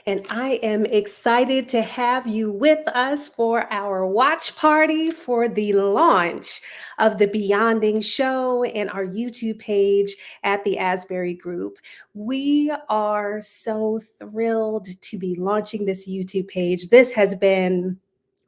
and I am excited to have you with us for our watch party for the launch of the Beyonding show and our YouTube page at the Asbury Group. We are so thrilled to be launching this YouTube page. This has been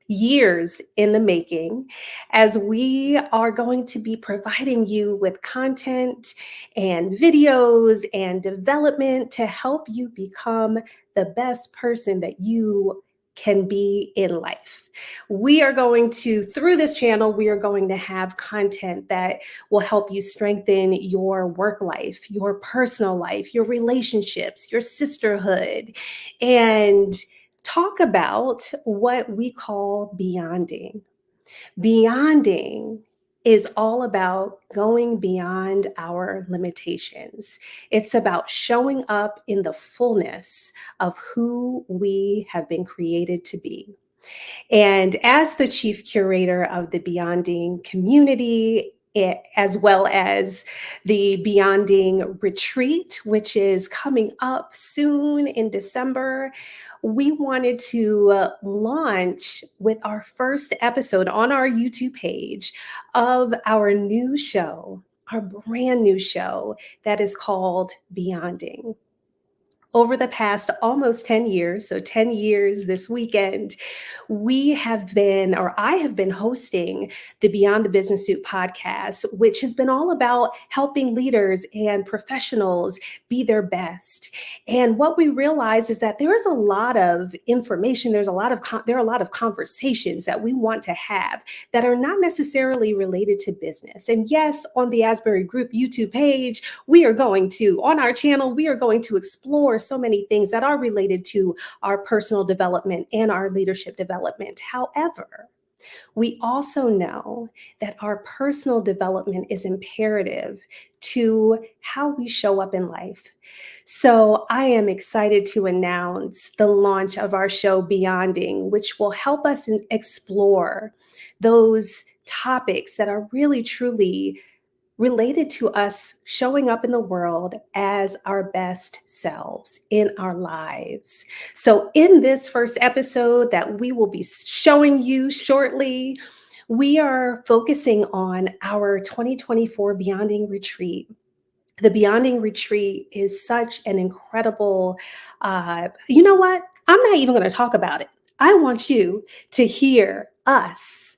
years in the making, as we are going to be providing you with content and videos and development to help you become the best person that you can be in life. We are going to, through this channel, we are going to have content that will help you strengthen your work life, your personal life, your relationships, your sisterhood, and talk about what we call beyonding. Beyonding is all about going beyond our limitations. It's about showing up in the fullness of who we have been created to be. And as the chief curator of the Beyonding community, as well as the Beyonding retreat, which is coming up soon in December, we wanted to launch with our first episode on our YouTube page of our new show, our brand new show that is called Beyonding. Over the past almost 10 years, so 10 years this weekend, I have been hosting the Beyond the Business Suit podcast, which has been all about helping leaders and professionals be their best. And what we realized is that there is a lot of information, there are a lot of conversations that we want to have that are not necessarily related to business. And yes, on the Asbury Group YouTube page, on our channel, we are going to explore so many things that are related to our personal development and our leadership development. However, we also know that our personal development is imperative to how we show up in life. So I am excited to announce the launch of our show Beyonding, which will help us explore those topics that are really truly related to us showing up in the world as our best selves in our lives. So, in this first episode that we will be showing you shortly, we are focusing on our 2024 Beyonding Retreat. The Beyonding Retreat is such an incredible, you know what? I'm not even going to talk about it. I want you to hear us,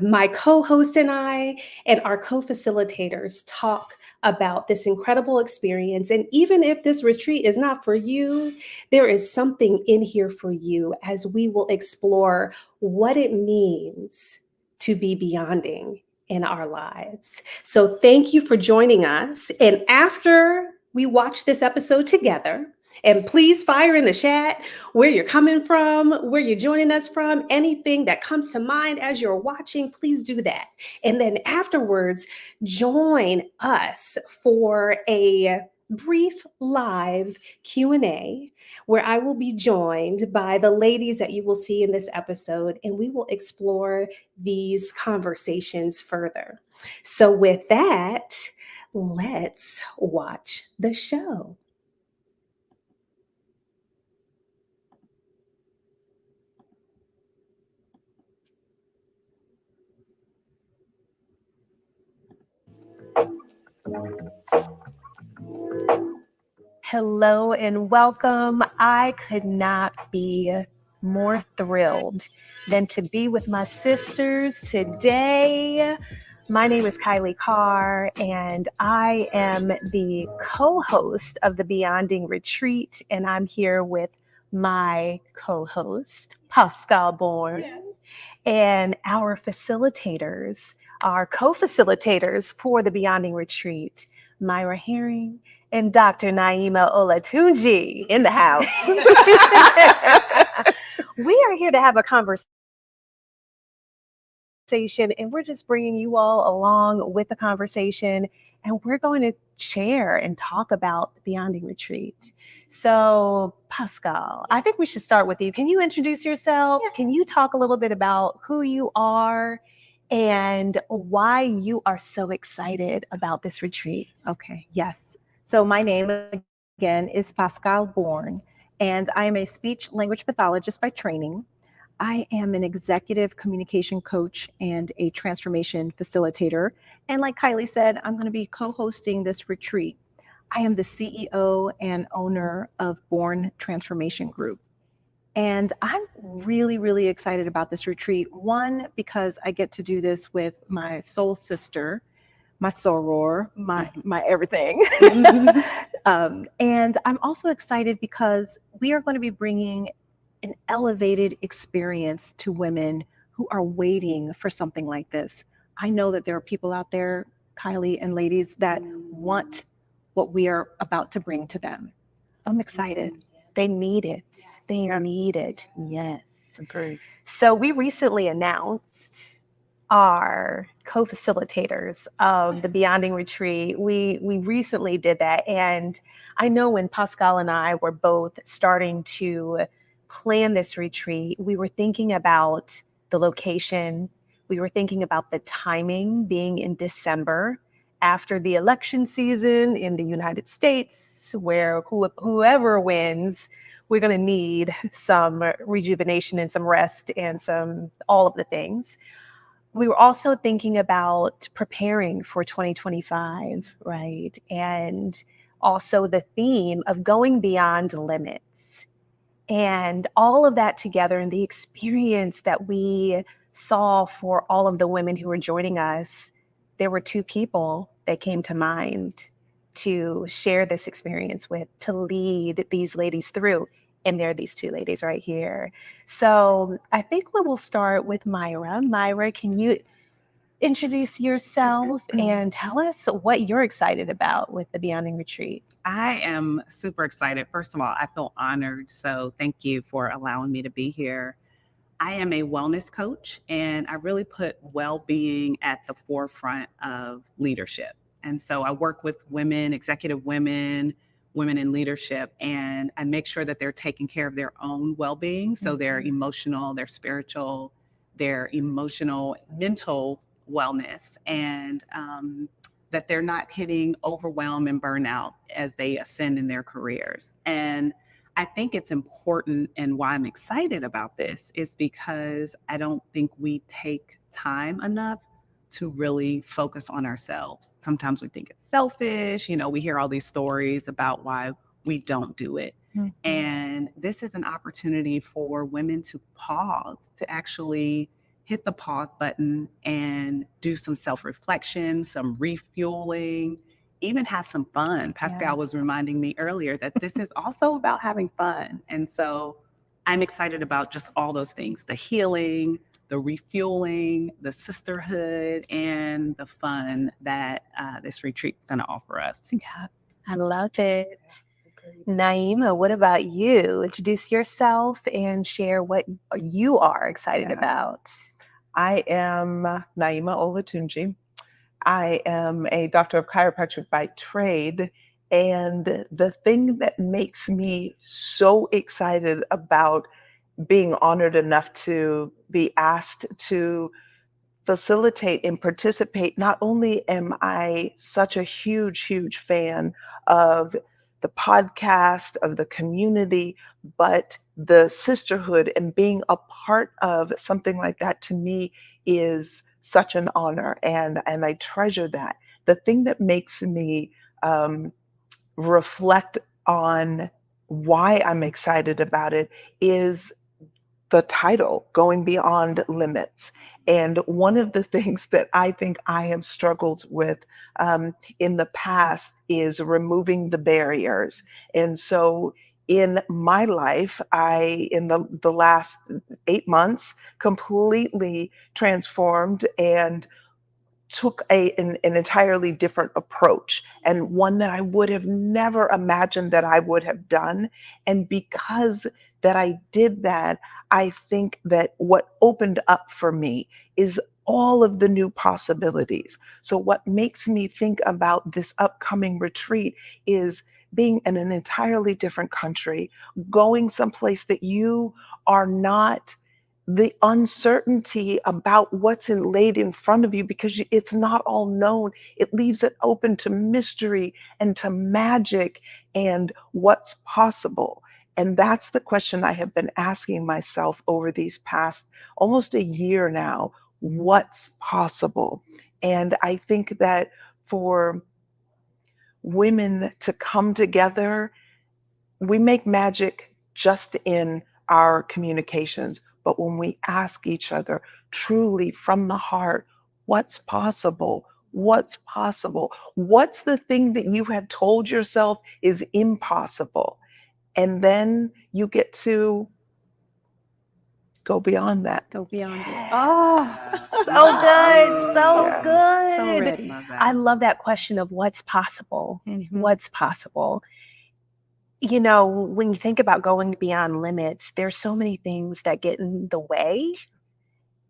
my co-host and our co-facilitators talk about this incredible experience. And even if this retreat is not for you, there is something in here for you as we will explore what it means to be beyonding in our lives. So thank you for joining us. And after we watch this episode together, and please fire in the chat where you're coming from, where you're joining us from, anything that comes to mind as you're watching, please do that. And then afterwards, join us for a brief live Q&A where I will be joined by the ladies that you will see in this episode, and we will explore these conversations further. So with that, let's watch the show. Hello and welcome. I could not be more thrilled than to be with my sisters today. My name is Kailei Carr, and I am the co-host of the Beyonding Retreat, and I'm here with my co-host, Pascale Bourne, and our facilitators, our co-facilitators for the Beyonding Retreat, Myra Herring and Dr. Naeema Olatunji in the house. We are here to have a conversation, and we're just bringing you all along with the conversation, and we're going to share and talk about the Beyonding Retreat. So, Pascale, I think we should start with you. Can you introduce yourself? Can you talk a little bit about who you are and why you are so excited about this retreat? Okay, yes. So my name again is Pascale Bourne, and I am a speech language pathologist by training. I am an executive communication coach and a transformation facilitator. And like Kailei said, I'm going to be co-hosting this retreat. I am the CEO and owner of Bourne Transformation Group. And I'm really, really excited about this retreat. One, because I get to do this with my soul sister, my soror, my everything. And I'm also excited because we are going to be bringing an elevated experience to women who are waiting for something like this. I know that there are people out there, Kailei and ladies, that want what we are about to bring to them. I'm excited. They need it. They need it. Yes. Agreed. So we recently announced our co-facilitators of the Beyonding Retreat. We recently did that. And I know when Pascale and I were both starting to plan this retreat, we were thinking about the location. We were thinking about the timing being in December after the election season in the United States, where whoever wins, we're going to need some rejuvenation and some rest and all of the things. We were also thinking about preparing for 2025, right? And also the theme of going beyond limits. And all of that together and the experience that we saw for all of the women who were joining us, there were two people that came to mind to share this experience with, to lead these ladies through. And there are these two ladies right here. So I think we will start with Myra. Myra, can you introduce yourself and tell us what you're excited about with the Beyonding Retreat? I am super excited. First of all, I feel honored. So thank you for allowing me to be here. I am a wellness coach, and I really put well-being at the forefront of leadership. And so I work with women, executive women, women in leadership, and I make sure that they're taking care of their own well-being. So their emotional, their spiritual, their emotional, mental wellness, and that they're not hitting overwhelm and burnout as they ascend in their careers. And I think it's important, and why I'm excited about this is because I don't think we take time enough to really focus on ourselves. Sometimes we think it's selfish. We hear all these stories about why we don't do it. And this is an opportunity for women to pause, to actually hit the pause button and do some self-reflection, some refueling, even have some fun. Pascale was reminding me earlier that this is also about having fun. And so I'm excited about just all those things, the healing, the refueling, the sisterhood, and the fun that this retreat is going to offer us. Yeah, I love it. Naeema, what about you? Introduce yourself and share what you are excited about. I am Naeema Olatunji. I am a doctor of chiropractic by trade. And the thing that makes me so excited about being honored enough to be asked to facilitate and participate, not only am I such a huge, huge fan of the podcast, of the community, but the sisterhood and being a part of something like that to me is such an honor, and I treasure that. The thing that makes me reflect on why I'm excited about it is the title, Going Beyond Limits. And one of the things that I think I have struggled with in the past is removing the barriers. And so in my life, in the last 8 months, completely transformed and took an entirely different approach, and one that I would have never imagined that I would have done. And because that I did that, I think that what opened up for me is all of the new possibilities. So what makes me think about this upcoming retreat is being in an entirely different country, going someplace that you are not, the uncertainty about what's laid in front of you, because it's not all known. It leaves it open to mystery and to magic and what's possible. And that's the question I have been asking myself over these past almost a year now. What's possible? And I think that for women to come together, we make magic just in our communications. But when we ask each other truly from the heart, what's possible? What's possible? What's the thing that you have told yourself is impossible? And then you get to go beyond that. Go beyond it. Oh, so good. So Yeah. good. So ready. Love that. I love that question of what's possible. Mhm. What's possible? You know, when you think about going beyond limits, there's so many things that get in the way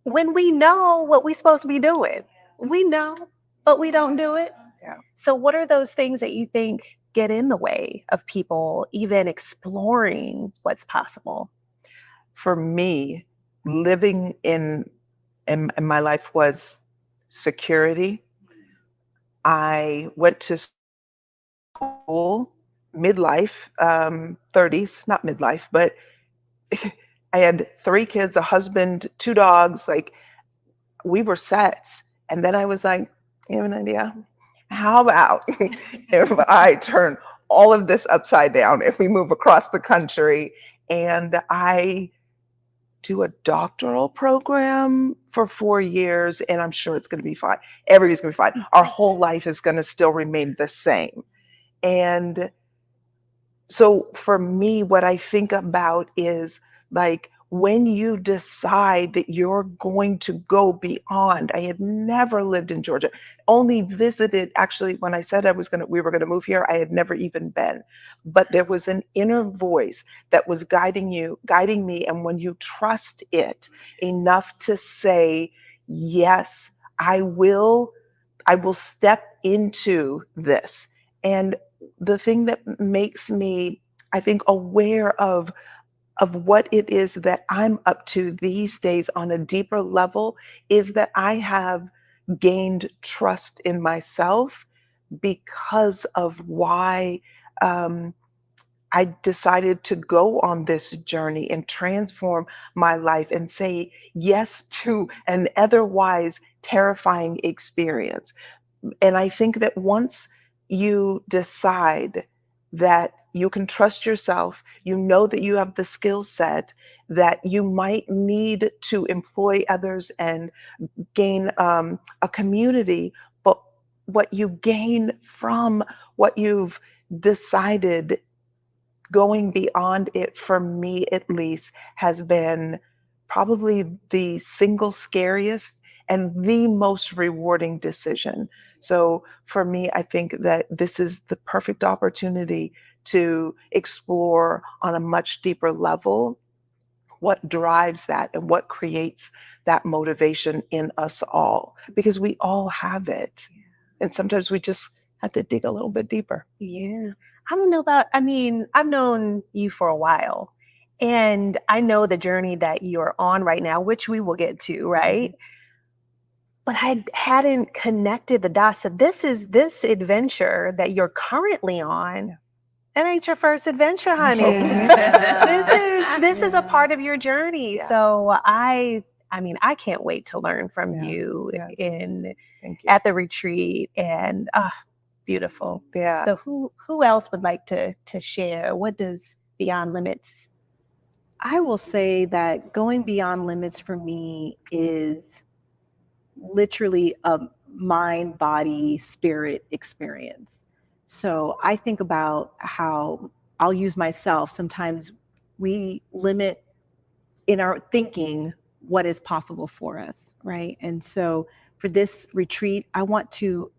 when we know what we're supposed to be doing. We know, but we don't do it. Yeah. So what are those things that you think get in the way of people even exploring what's possible? For me, living in my life was security. I went to school midlife, 30s, not midlife, but I had 3 kids, a husband, 2 dogs, like we were set. And then I was like, you have an idea? How about if I turn all of this upside down, if we move across the country and I do a doctoral program for 4 years, and I'm sure it's going to be fine. Everybody's going to be fine. Our whole life is going to still remain the same. And so for me, what I think about is like when you decide that you're going to go beyond. I had never lived in Georgia, only visited. Actually, when I said we were gonna move here, I had never even been. But there was an inner voice that was guiding me. And when you trust it enough to say, yes, I will step into this. And the thing that makes me, I think, aware of what it is that I'm up to these days on a deeper level is that I have gained trust in myself because of why I decided to go on this journey and transform my life and say yes to an otherwise terrifying experience. And I think that once you decide that you can trust yourself, you know that you have the skill set, that you might need to employ others and gain a community, but what you gain from what you've decided going beyond it, for me at least, has been probably the single scariest and the most rewarding decision. So for me, I think that this is the perfect opportunity to explore on a much deeper level what drives that and what creates that motivation in us all, because we all have it. And sometimes we just have to dig a little bit deeper. Yeah. I don't know about, I mean, I've known you for a while, and I know the journey that you're on right now, which we will get to, right? But I hadn't connected the dots. So this adventure that you're currently on. That ain't your first adventure, honey. This is a part of your journey. Yeah. So I mean, I can't wait to learn from Yeah. you Yeah. Thank you. at the retreat, and beautiful. Yeah. So who else would like to share? What does Beyond Limits? I will say that going beyond limits for me is literally a mind, body, spirit experience. So I think about how I'll use myself. Sometimes we limit in our thinking what is possible for us, right? And so for this retreat, I want to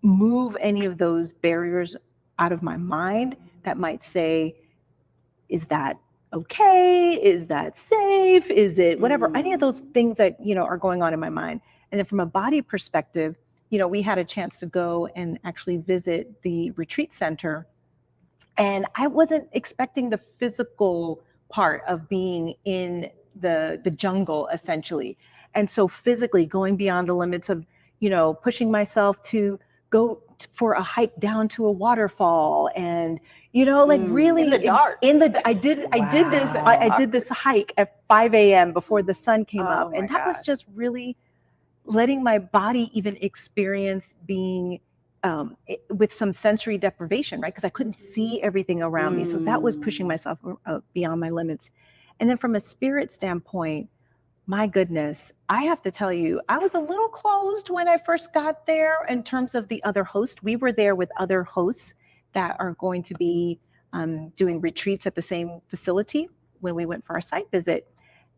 move any of those barriers out of my mind that might say, is that okay? Is that safe? Is it whatever? Any of those things that, are going on in my mind. And then from a body perspective, we had a chance to go and actually visit the retreat center. And I wasn't expecting the physical part of being in the jungle, essentially. And so physically going beyond the limits of, pushing myself to go for a hike down to a waterfall, and like really in the dark. I did this hike at 5 a.m. before the sun came up, and that was just really letting my body even experience being with some sensory deprivation, right? Because I couldn't see everything around me. So that was pushing myself beyond my limits. And then from a spirit standpoint, my goodness, I have to tell you, I was a little closed when I first got there in terms of the other hosts. We were there with other hosts that are going to be doing retreats at the same facility when we went for our site visit.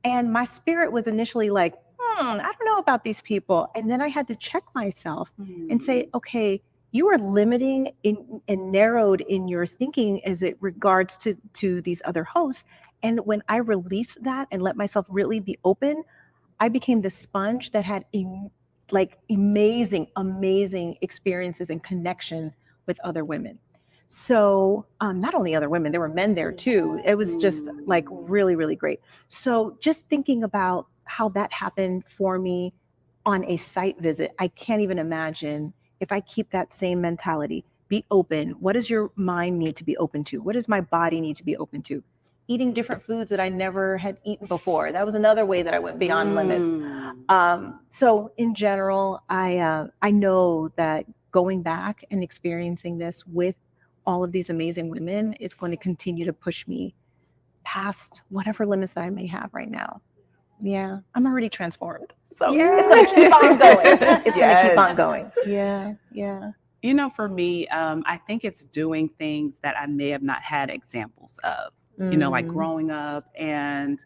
And my spirit was initially like, I don't know about these people. And then I had to check myself and say, okay, you are limiting and narrowed in your thinking as it regards to these other hosts. And when I released that and let myself really be open, I became the sponge that had amazing experiences and connections with other women. So not only other women, there were men there too. It was just like really, really great. So just thinking about how that happened for me on a site visit, I can't even imagine if I keep that same mentality. Be open. What does your mind need to be open to? What does my body need to be open to? Eating different foods that I never had eaten before. That was another way that I went beyond limits. So in general, I know that going back and experiencing this with all of these amazing women is going to continue to push me past whatever limits that I may have right now. Yeah, I'm already transformed. So it's going to keep on going. It's going to keep on going. Yeah. For me, I think it's doing things that I may have not had examples of, like growing up. And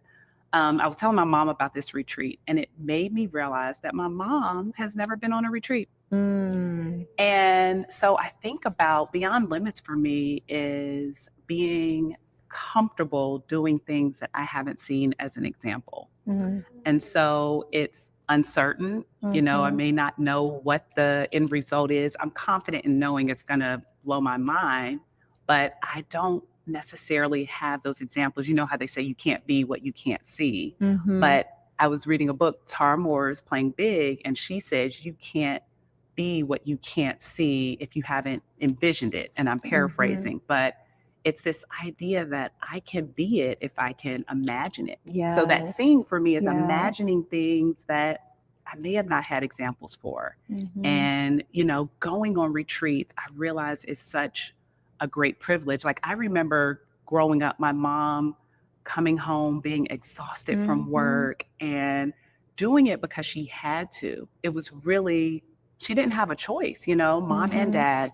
I was telling my mom about this retreat, and it made me realize that my mom has never been on a retreat. And so I think about beyond limits for me is being comfortable doing things that I haven't seen as an example. And so it's uncertain, I may not know what the end result is. I'm confident in knowing it's going to blow my mind, but I don't necessarily have those examples. You know how they say you can't be what you can't see. But I was reading a book, Tara Moore's Playing Big, and she says you can't be what you can't see if you haven't envisioned it. And I'm paraphrasing, but it's this idea that I can be it if I can imagine it. So that seeing for me is imagining things that I may have not had examples for. And, going on retreats, I realize is such a great privilege. Like I remember growing up, my mom coming home, being exhausted from work and doing it because she had to. It was really, she didn't have a choice, mom and dad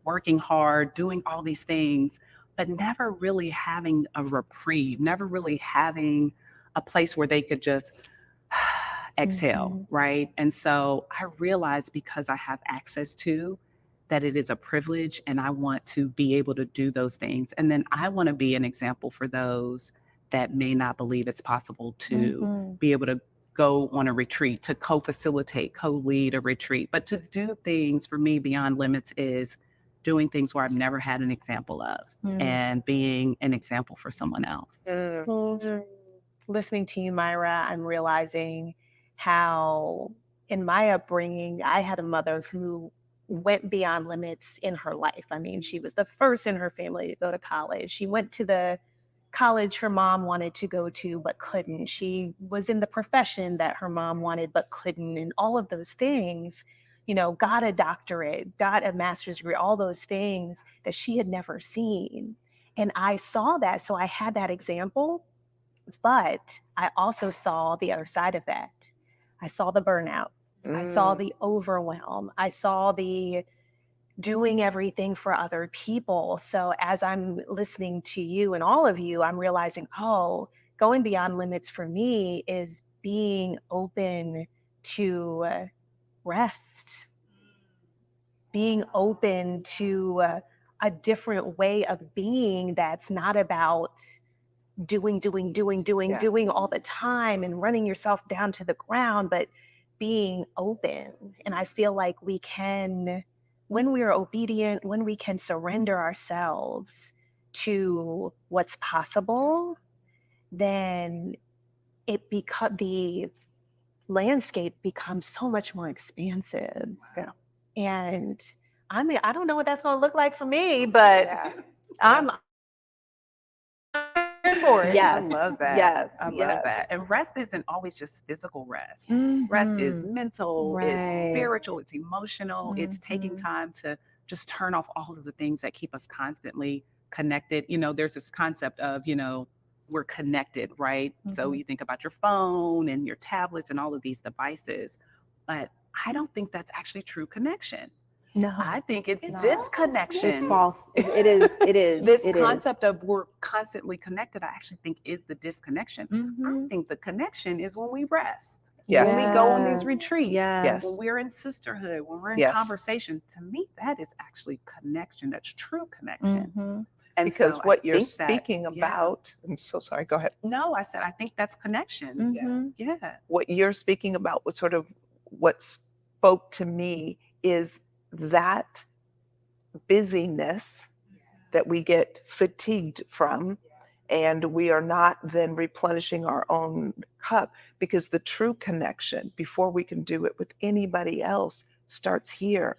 working hard, doing all these things, but never really having a reprieve, never really having a place where they could just exhale, right? And so I realized because I have access to that it is a privilege and I want to be able to do those things. And then I want to be an example for those that may not believe it's possible to be able to go on a retreat, to co-facilitate, co-lead a retreat. But to do things for me beyond limits is doing things where I've never had an example of and being an example for someone else. Listening to you, Myra, I'm realizing how in my upbringing, I had a mother who went beyond limits in her life. I mean, she was the first in her family to go to college. She went to the college her mom wanted to go to, but couldn't. She was in the profession that her mom wanted, but couldn't. And all of those things, got a doctorate, got a master's degree, all those things that she had never seen. And I saw that. So I had that example, but I also saw the other side of that. I saw the burnout. I saw the overwhelm. I saw the doing everything for other people. So as I'm listening to you and all of you, I'm realizing, going beyond limits for me is being open to rest, being open to a different way of being that's not about doing all the time and running yourself down to the ground, but being open. And I feel like we can, when we are obedient, when we can surrender ourselves to what's possible, then the landscape becomes so much more expansive. And I mean, I don't know what that's going to look like for me, but I'm here for it. I Yes. love that. Yes. I love Yes. that. And rest isn't always just physical rest. Mhm. Rest is mental, Right. it's spiritual, it's emotional, it's taking Mhm. time to just turn off all of the things that keep us constantly connected. You know, there's this concept of, you know, we're connected, right? So Mhm. you think about your phone and your tablets and all of these devices, but I don't think that's actually true connection. No. I think it's No. disconnection. It's false. It is. It is. This it concept of we're constantly connected, I actually think is the disconnection. is. I Mhm. think the connection is when we rest. Yes. When we go on these Yes. retreats, Yes. when we're in sisterhood, when we're in Yes. conversation, to me, that is actually connection. That's true connection. Mhm. And Because so I what you're think that- speaking yeah. about, I'm so sorry, go ahead. No, I said, I think that's connection. Mhm. Yeah. What you're speaking about, what sort of what spoke to me is that busyness that we get fatigued from, and we are not then replenishing our own cup, because the true connection, before we can do it with anybody else, starts here.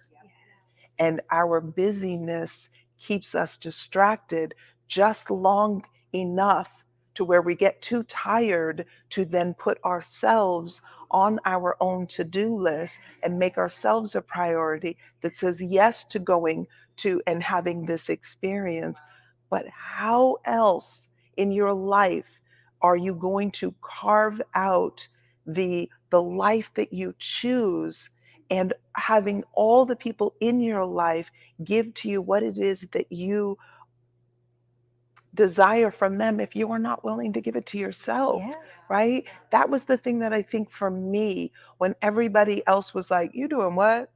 And our busyness keeps us distracted just long enough to where we get too tired to then put ourselves on our own to-do list and make ourselves a priority that says yes to going to and having this experience. But how else in your life are you going to carve out the life that you choose, and having all the people in your life give to you what it is that you desire from them if you are not willing to give it to yourself? Yeah. Right? That was the thing that I think for me, when everybody else was like, you doing what?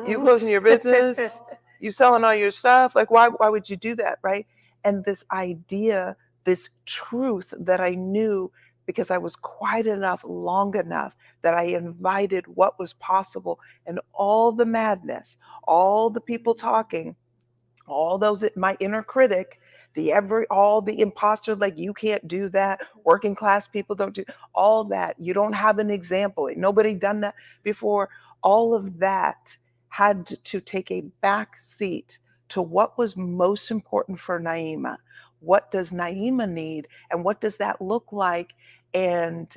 You closing your business? You selling all your stuff? Like, why would you do that? Right? And this idea, this truth that I knew, because I was quiet enough, long enough, that I invited what was possible, and all the madness, all the people talking, all those, my inner critic, all the imposter, like, you can't do that, working class people don't do all that, you don't have an example, nobody done that before. All of that had to take a back seat to what was most important for Naeema. What does Naeema need, and what does that look like? And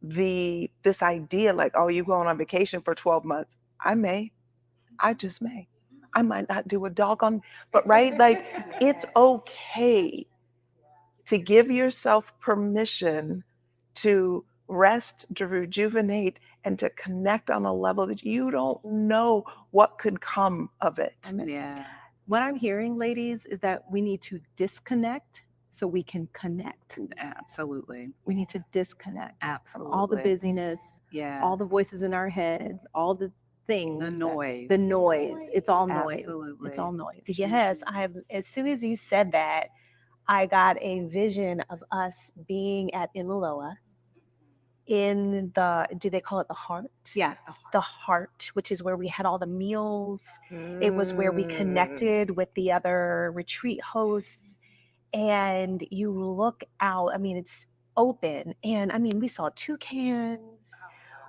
this idea, like, oh, you going on vacation for 12 months? I just may. I might not do a doggone, but right, like, it's okay to give yourself permission to rest, to rejuvenate, and to connect on a level that you don't know what could come of it. Yeah. What I'm hearing, ladies, is that we need to disconnect so we can connect. Absolutely. We need to disconnect from Absolutely. all the busyness, Yeah. all the voices in our heads, all the things. The noise. The noise. It's all noise. Absolutely. It's all noise. Yes, as soon as you said that, I got a vision of us being at Imiloa in the, do they call it the heart? Yeah. The heart, which is where we had all the meals. It was where we connected with the other retreat hosts. And you look out, I mean, it's open. And I mean, we saw toucans.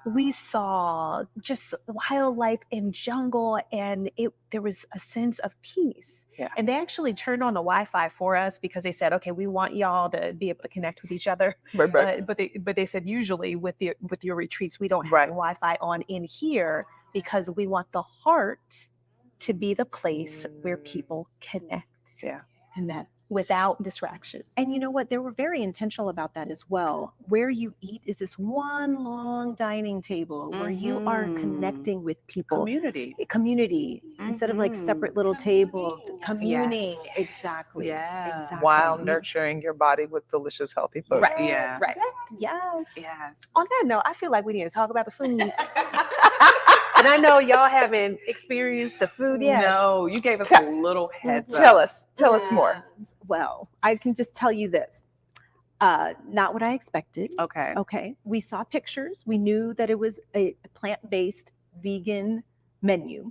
We saw just wildlife and jungle, and there was a sense of peace. Yeah. And they actually turned on the Wi-Fi for us because they said, okay, we want y'all to be able to connect with each other. Right. But they said usually with your retreats, we don't have Right. the Wi-Fi on in here because we want the heart to be the place where people connect. Yeah. Connect without distraction. And you know what? They were very intentional about that as well. Where you eat is this one long dining table where you are connecting with people. Community. Instead of like separate little tables, communing. Yes. Exactly. Yeah. Exactly. While nurturing your body with delicious, healthy food. Right. Yeah. Right. Yes. Yeah. On that note, I feel like we need to talk about the food. And I know y'all haven't experienced the food yet. No, you gave us a little heads up. Tell us more. Well, I can just tell you this. Not what I expected. Okay. Okay. We saw pictures. We knew that it was a plant-based vegan menu.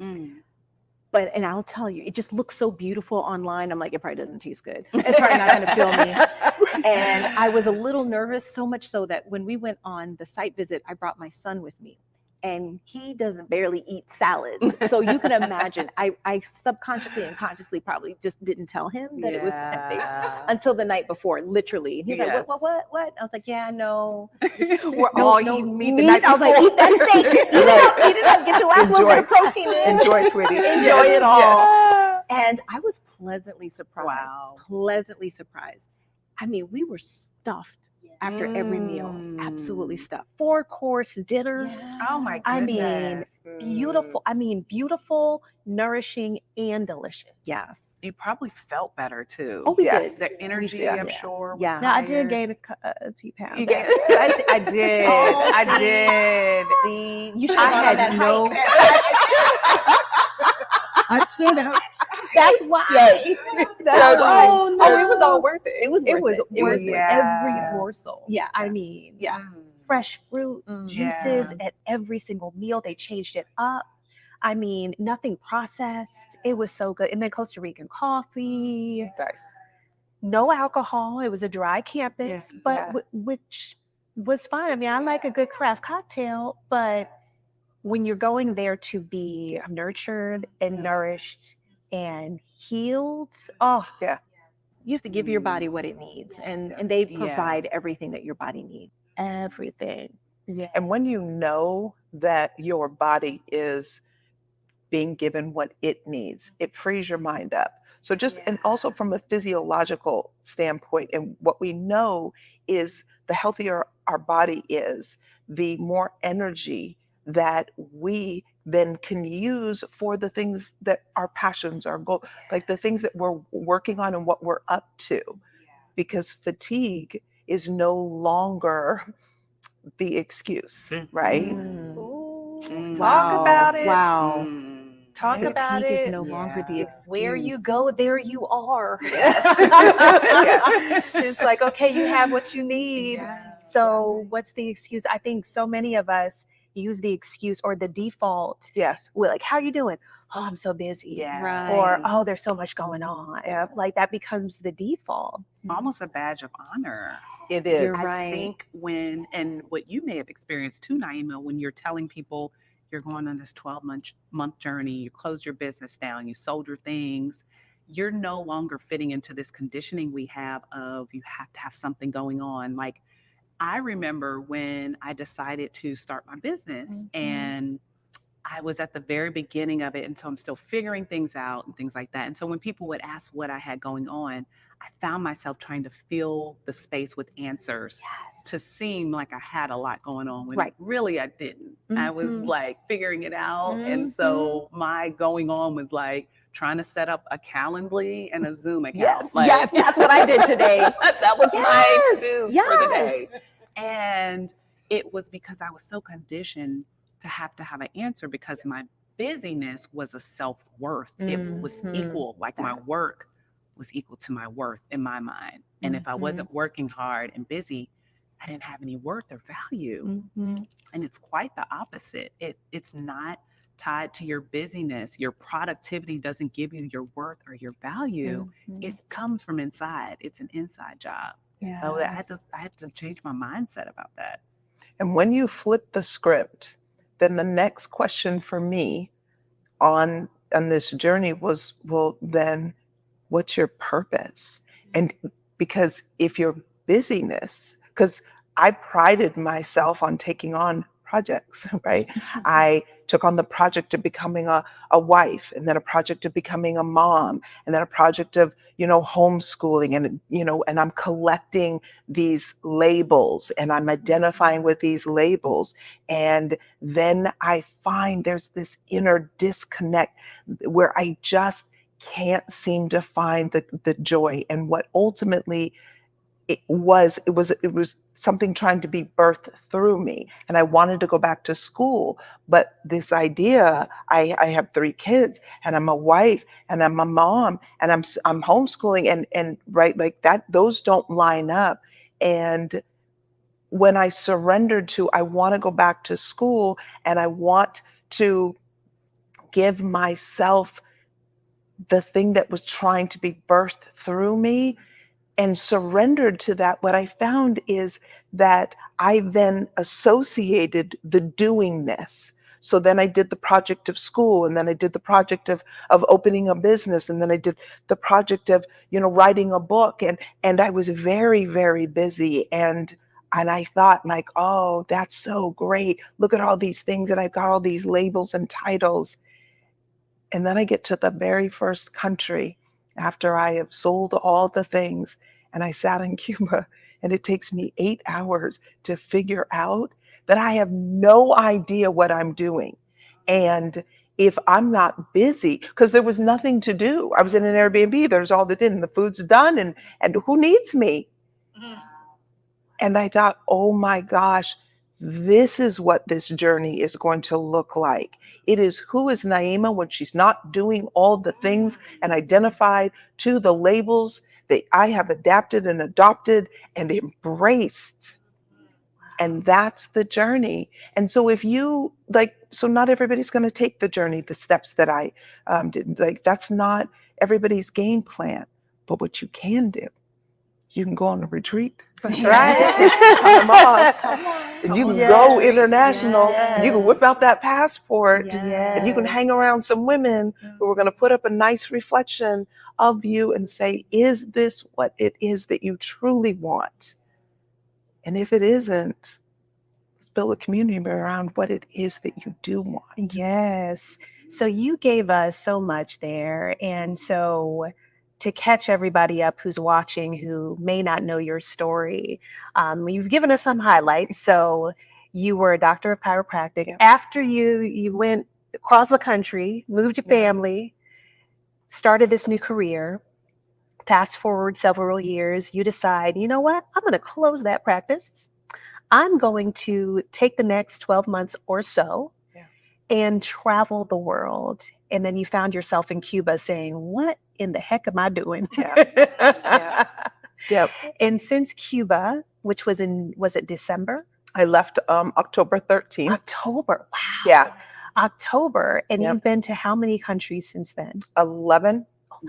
And I'll tell you, it just looks so beautiful online. I'm like, it probably doesn't taste good. It's probably not going to fill me. And I was a little nervous, so much so that when we went on the site visit, I brought my son with me. and he doesn't barely eat salads. So you can imagine, I subconsciously and consciously probably just didn't tell him that it was plant-based until the night before, literally. And he's like, what? I was like, yeah, no. We're all eating meat the night I was like, before. eat that steak. Eat it up. Get your last little bit of protein in. Enjoy, sweetie. Enjoy it all. And I was pleasantly surprised. Wow. Pleasantly surprised. I mean, we were stuffed after every meal. Absolutely stuffed. 4-course dinner. Oh my goodness. I mean, beautiful. I mean, beautiful, nourishing, and delicious. Yes. You probably felt better too. Oh, we Yes. did. The energy, I'm sure. Yeah. Now, I did gain a few pounds. You get- actually. I did. Oh, I see. did. See, you should I have had that no- I should have. That's why. Yes. That's why. Oh, no. It was all worth it. It was worth it. It was Yeah. every morsel. Yeah. I mean, yeah. Fresh fruit, juices Yeah. at every single meal. They changed it up. I mean, nothing processed. It was so good. And then Costa Rican coffee, Nice. no alcohol. It was a dry campus, Yeah. but Yeah. which was fun. I mean, I like a good craft cocktail, but when you're going there to be nurtured and nourished and healed, oh Yeah. you have to give your body what it needs, and they Yeah. provide everything that your body needs. Everything. Yeah. And when you know that your body is being given what it needs, it frees your mind up. So just, and also from a physiological standpoint, and what we know is the healthier our body is, the more energy that we then can use for the things that our passions, our goal, like the things that we're working on and what we're up to. Because fatigue is no longer the excuse, right? Mm. Talk Wow. about it. Wow. Talk Fatigue about is it. no longer the Yeah. excuse. Where you go, there you are. Yes. It's like, okay, you have what you need. Yes. So what's the excuse? I think so many of us use the excuse or the default. Yes. We're like, how are you doing? Oh, I'm so busy. Yeah. Right. Or, oh, there's so much going on. Yeah. Like that becomes the default. Almost a badge of honor. It is. You're I right. think when, and what you may have experienced too, Naeema, when you're telling people you're going on this 12-month journey, you closed your business down, you sold your things, you're no longer fitting into this conditioning we have of you have to have something going on. Like, I remember when I decided to start my business and I was at the very beginning of it. And so I'm still figuring things out and things like that. And so when people would ask what I had going on, I found myself trying to fill the space with answers to seem like I had a lot going on when Right. really I didn't. I was Mhm. like figuring it out. And so my going on was like trying to set up a Calendly and a Zoom account. Yes, Like, yes, that's what I did today. that was my to-do for the day. Yes. And it was because I was so conditioned to have an answer because my busyness was a self-worth. It was equal, like my work was equal to my worth in my mind. And if I wasn't working hard and busy, I didn't have any worth or value. And it's quite the opposite. It's not tied to your busyness. Your productivity doesn't give you your worth or your value. It comes from inside. It's an inside job. So I had to change my mindset about that. And when you flip the script, then the next question for me on this journey was, well, then what's your purpose? And because if your busyness, because I prided myself on taking on projects, right? I took on the project of becoming a wife, and then a project of becoming a mom, and then a project of, homeschooling, and, and I'm collecting these labels and I'm identifying with these labels. And then I find there's this inner disconnect where I just can't seem to find the joy. And what ultimately it was something trying to be birthed through me. And I wanted to go back to school, but this idea, I have 3 kids, and I'm a wife, and I'm a mom, and I'm homeschooling, and right, like that, those don't line up. And when I surrendered to, I want to go back to school, and I want to give myself the thing that was trying to be birthed through me, and surrendered to that, what I found is that I then associated the doingness So then I did the project of school, and then I did the project of opening a business, and then I did the project of, writing a book, and I was very, very busy, and I thought like, oh, that's so great. Look at all these things, and I got all these labels and titles. And then I get to the very first country after I have sold all the things, and I sat in Cuba, and it takes me 8 hours to figure out that I have no idea what I'm doing. And if I'm not busy, because there was nothing to do. I was in an Airbnb, there's all that in, the food's done, and who needs me? And I thought, oh my gosh, this is what this journey is going to look like. It is, who is Naeema when she's not doing all the things and identified to the labels that I have adapted and adopted and embraced. And that's the journey. And so if you so not everybody's going to take the journey, the steps that I did. That's not everybody's game plan. But what you can do, you can go on a retreat. That's right. Take some time off. And you can go international. And you can whip out that passport. And you can hang around some women who are going to put up a nice reflection of you and say, is this what it is that you truly want? And if it isn't, let's build a community around what it is that you do want. Yes. So you gave us so much there. And so to catch everybody up who's watching, who may not know your story, you've given us some highlights. So you were a doctor of chiropractic. Yeah. After you went across the country, moved your family, started this new career. Fast forward several years, you decide, you know what? I'm going to close that practice. I'm going to take the next 12 months or so and travel the world. And then you found yourself in Cuba saying, what in the heck am I doing? Yep. And since Cuba, which was it December? I left October 13th. October. Wow. Yeah. October. And you've been to how many countries since then? 11.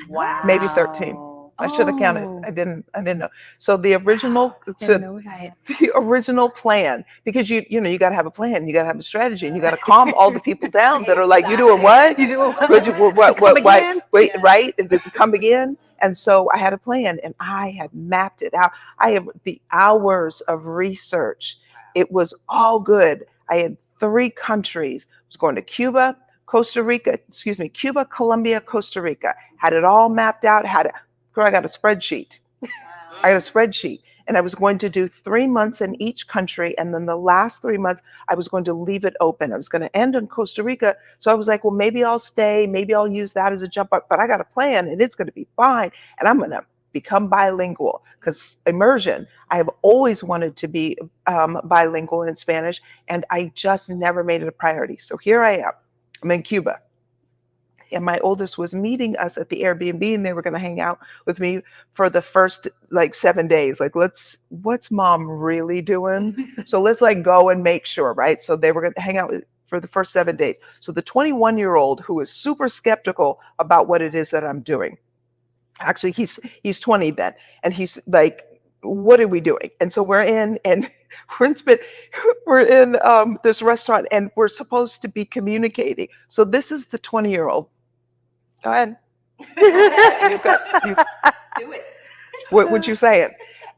Wow. Maybe 13. I should have counted. I didn't know. So the original, the original plan, because you got to have a plan, you got to have a strategy, and you got to calm all the people down that are like, you doing what? You doing what? Wait, right? And come again. And so I had a plan, and I had mapped it out. I had the hours of research. It was all good. I had 3 countries. I was going to Cuba, Cuba, Colombia, Costa Rica. Had it all mapped out. I got a spreadsheet. And I was going to do 3 months in each country. And then the last 3 months, I was going to leave it open. I was going to end in Costa Rica. So I was like, well, maybe I'll stay. Maybe I'll use that as a jump up. But I got a plan, and it's going to be fine. And I'm going to become bilingual, because immersion, I have always wanted to be bilingual in Spanish. And I just never made it a priority. So here I am. I'm in Cuba. And my oldest was meeting us at the Airbnb, and they were going to hang out with me for the first 7 days. What's mom really doing? So let's go and make sure, right? So they were going to hang out for the first 7 days. So the 21-year-old who is super skeptical about what it is that I'm doing, actually he's 20 then, and he's like, what are we doing? And so we're in this restaurant, and we're supposed to be communicating. So this is the 20-year-old. Go ahead. Do it. What would you say it?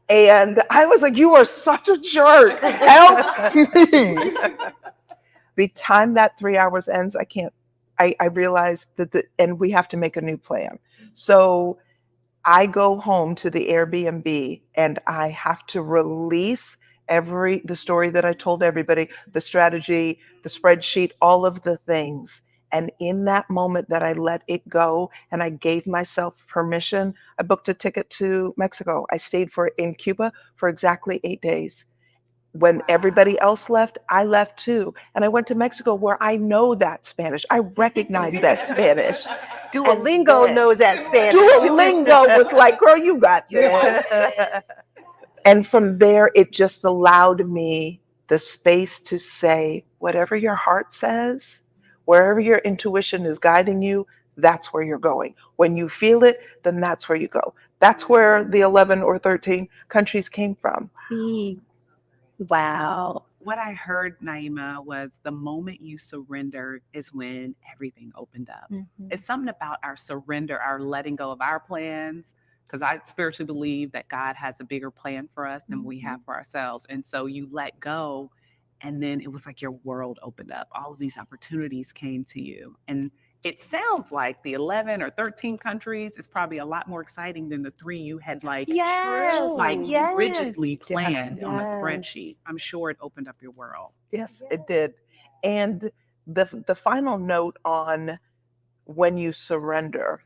And I was like, you are such a jerk. Help me. By the time that 3 hours ends, I realized and we have to make a new plan. So I go home to the Airbnb, and I have to release the story that I told everybody, the strategy, the spreadsheet, all of the things. And in that moment that I let it go and I gave myself permission, I booked a ticket to Mexico. I stayed in Cuba for exactly 8 days. When everybody else left, I left too. And I went to Mexico, where I know that Spanish. I recognize that Spanish. Duolingo knows that Spanish. Duolingo was like, girl, you got this. And from there, it just allowed me the space to say, whatever your heart says, wherever your intuition is guiding you, that's where you're going. When you feel it, then that's where you go. That's where the 11 or 13 countries came from. Wow. what I heard, Naeema, was the moment you surrendered is when everything opened up. Mhm. It's something about our surrender, our letting go of our plans, because I spiritually believe that God has a bigger plan for us than we have for ourselves. And so you let go, and then it was like your world opened up. All of these opportunities came to you. And it sounds like the 11 or 13 countries is probably a lot more exciting than the 3 you had Yes, like yes, rigidly planned on a yes. spreadsheet. I'm sure it opened up your world. Yes, it did. And the final note on when you surrender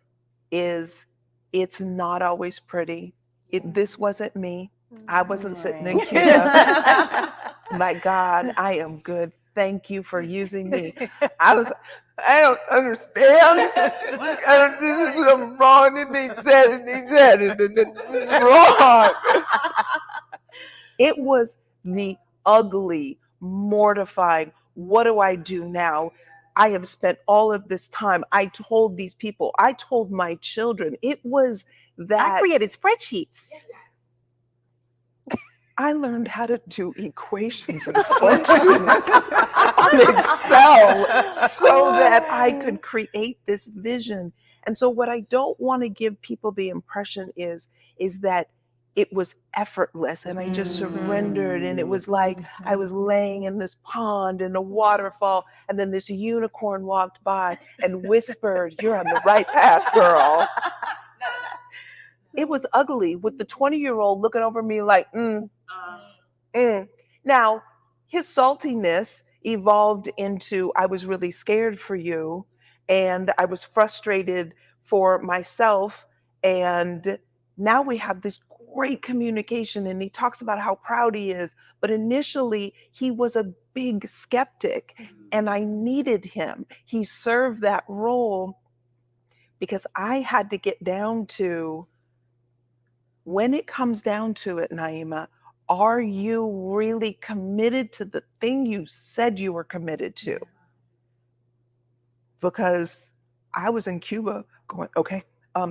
is it's not always pretty. This wasn't me. I wasn't sitting in Cuba. My God, I am good. Thank you for using me. I don't understand. This is wrong. And they said it, and this is wrong. It was the ugly, mortifying, what do I do now? I have spent all of this time. I told these people, I told my children. It was that I created spreadsheets. I learned how to do equations and functions on Excel so that I could create this vision. And so what I don't want to give people the impression is that it was effortless and I just surrendered, and it was like I was laying in this pond in a waterfall, and then this unicorn walked by and whispered, "You're on the right path, girl." It was ugly, with the 20-year-old looking over me like, Now, his saltiness evolved into, I was really scared for you, and I was frustrated for myself. And now we have this great communication, and he talks about how proud he is. But initially, he was a big skeptic, and I needed him. He served that role because I had to get down to, when it comes down to it, Naeema, are you really committed to the thing you said you were committed to? Because I was in Cuba going, okay,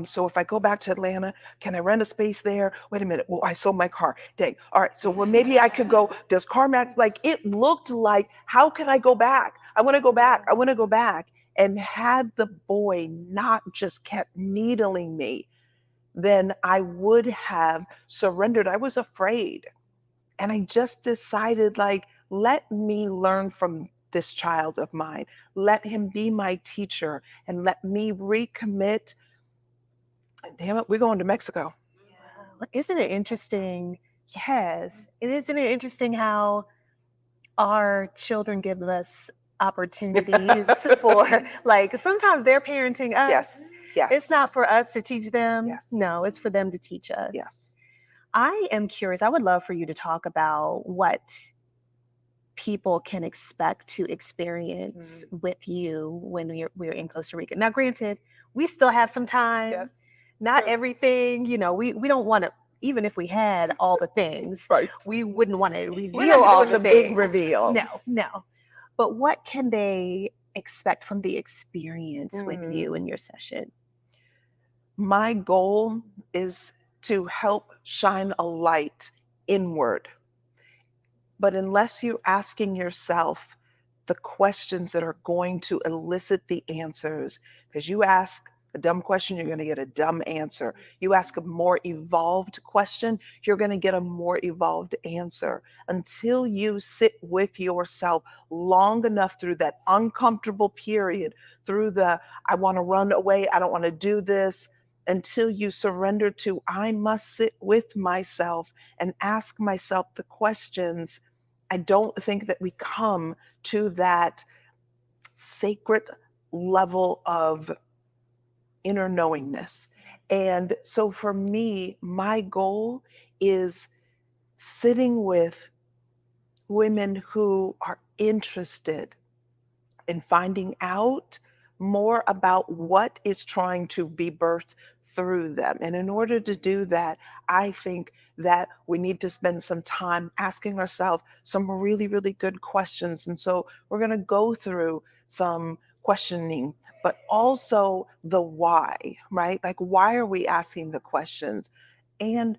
so if I go back to Atlanta, can I rent a space there? Wait a minute. Well, I sold my car. Dang. All right. So well, maybe I could go. Does CarMax, like, it looked like, how can I go back? I want to go back. I want to go back. And had the boy not just kept needling me, then I would have surrendered. I was afraid. And I just decided, like, let me learn from this child of mine. Let him be my teacher, and let me recommit. Damn it, we're going to Mexico. Isn't it interesting? Yes. Isn't it interesting how our children give us opportunities for, like, sometimes they're parenting us. Yes. It's not for us to teach them. Yes. No, it's for them to teach us. Yes. I am curious. I would love for you to talk about what people can expect to experience with you when we're in Costa Rica. Now, granted, we still have some time. Yes. Not everything, we don't want to, even if we had all the things, Right. we wouldn't want to reveal all the big things. reveal. No. But what can they expect from the experience with you in your session? My goal is to help shine a light inward. But unless you're asking yourself the questions that are going to elicit the answers, because you ask a dumb question, you're going to get a dumb answer. You ask a more evolved question, you're going to get a more evolved answer. Until you sit with yourself long enough through that uncomfortable period, through the, I want to run away, I don't want to do this, until you surrender to, I must sit with myself and ask myself the questions, I don't think that we come to that sacred level of inner knowingness. And so for me, my goal is sitting with women who are interested in finding out more about what is trying to be birthed through them. And in order to do that, I think that we need to spend some time asking ourselves some really, really good questions. And so we're going to go through some questioning, but also the why, right? Like, why are we asking the questions? And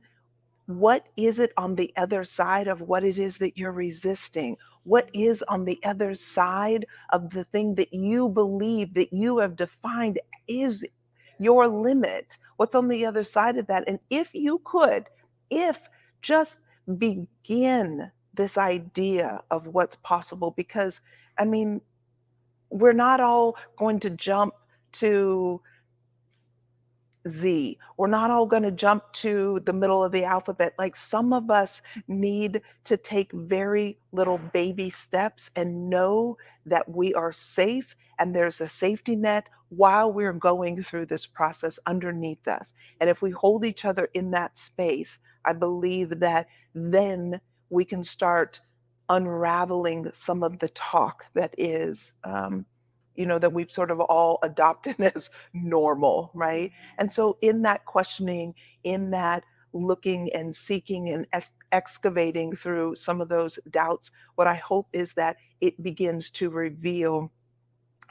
what is it on the other side of what it is that you're resisting? What is on the other side of the thing that you believe that you have defined is your limit? What's on the other side of that? And if you could, if just begin this idea of what's possible, because I mean, we're not all going to jump to Z. We're not all going to jump to the middle of the alphabet. Like, some of us need to take very little baby steps and know that we are safe and there's a safety net while we're going through this process underneath us. And if we hold each other in that space, I believe that then we can start unraveling some of the talk that is, that we've sort of all adopted as normal, right? And so in that questioning, in that looking and seeking and excavating through some of those doubts, what I hope is that it begins to reveal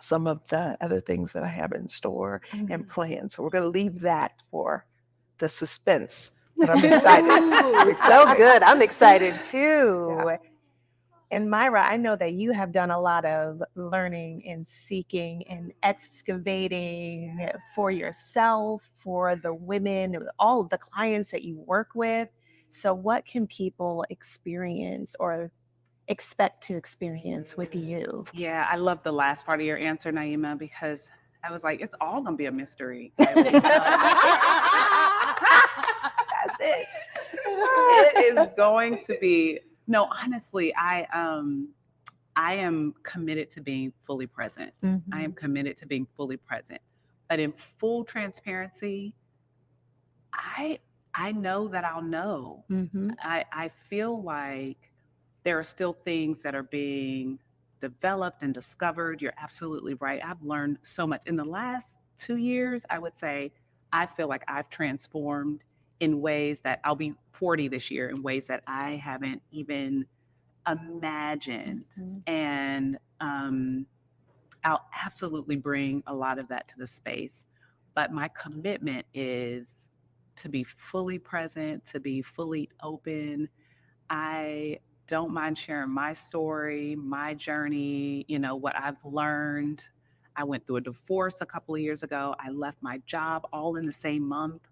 some of the other things that I have in store and planned. So we're going to leave that for the suspense. But I'm excited. So good. I'm excited too. Yeah. And Myra, I know that you have done a lot of learning and seeking and excavating for yourself, for the women, all of the clients that you work with. So what can people experience or expect to experience with you? Yeah, I love the last part of your answer, Naeema, because I was like, it's all gonna be a mystery. Kailei. That's it. It is going to be. No, honestly, I am committed to being fully present. I am committed to being fully present. But in full transparency, I know that I'll know. I feel like there are still things that are being developed and discovered. You're absolutely right. I've learned so much in the last 2 years. I would say I feel like I've transformed in ways that I'll be 40 this year, in ways that I haven't even imagined. And I'll absolutely bring a lot of that to the space. But my commitment is to be fully present, to be fully open. I don't mind sharing my story, my journey, what I've learned. I went through a divorce a couple of years ago. I left my job all in the same month,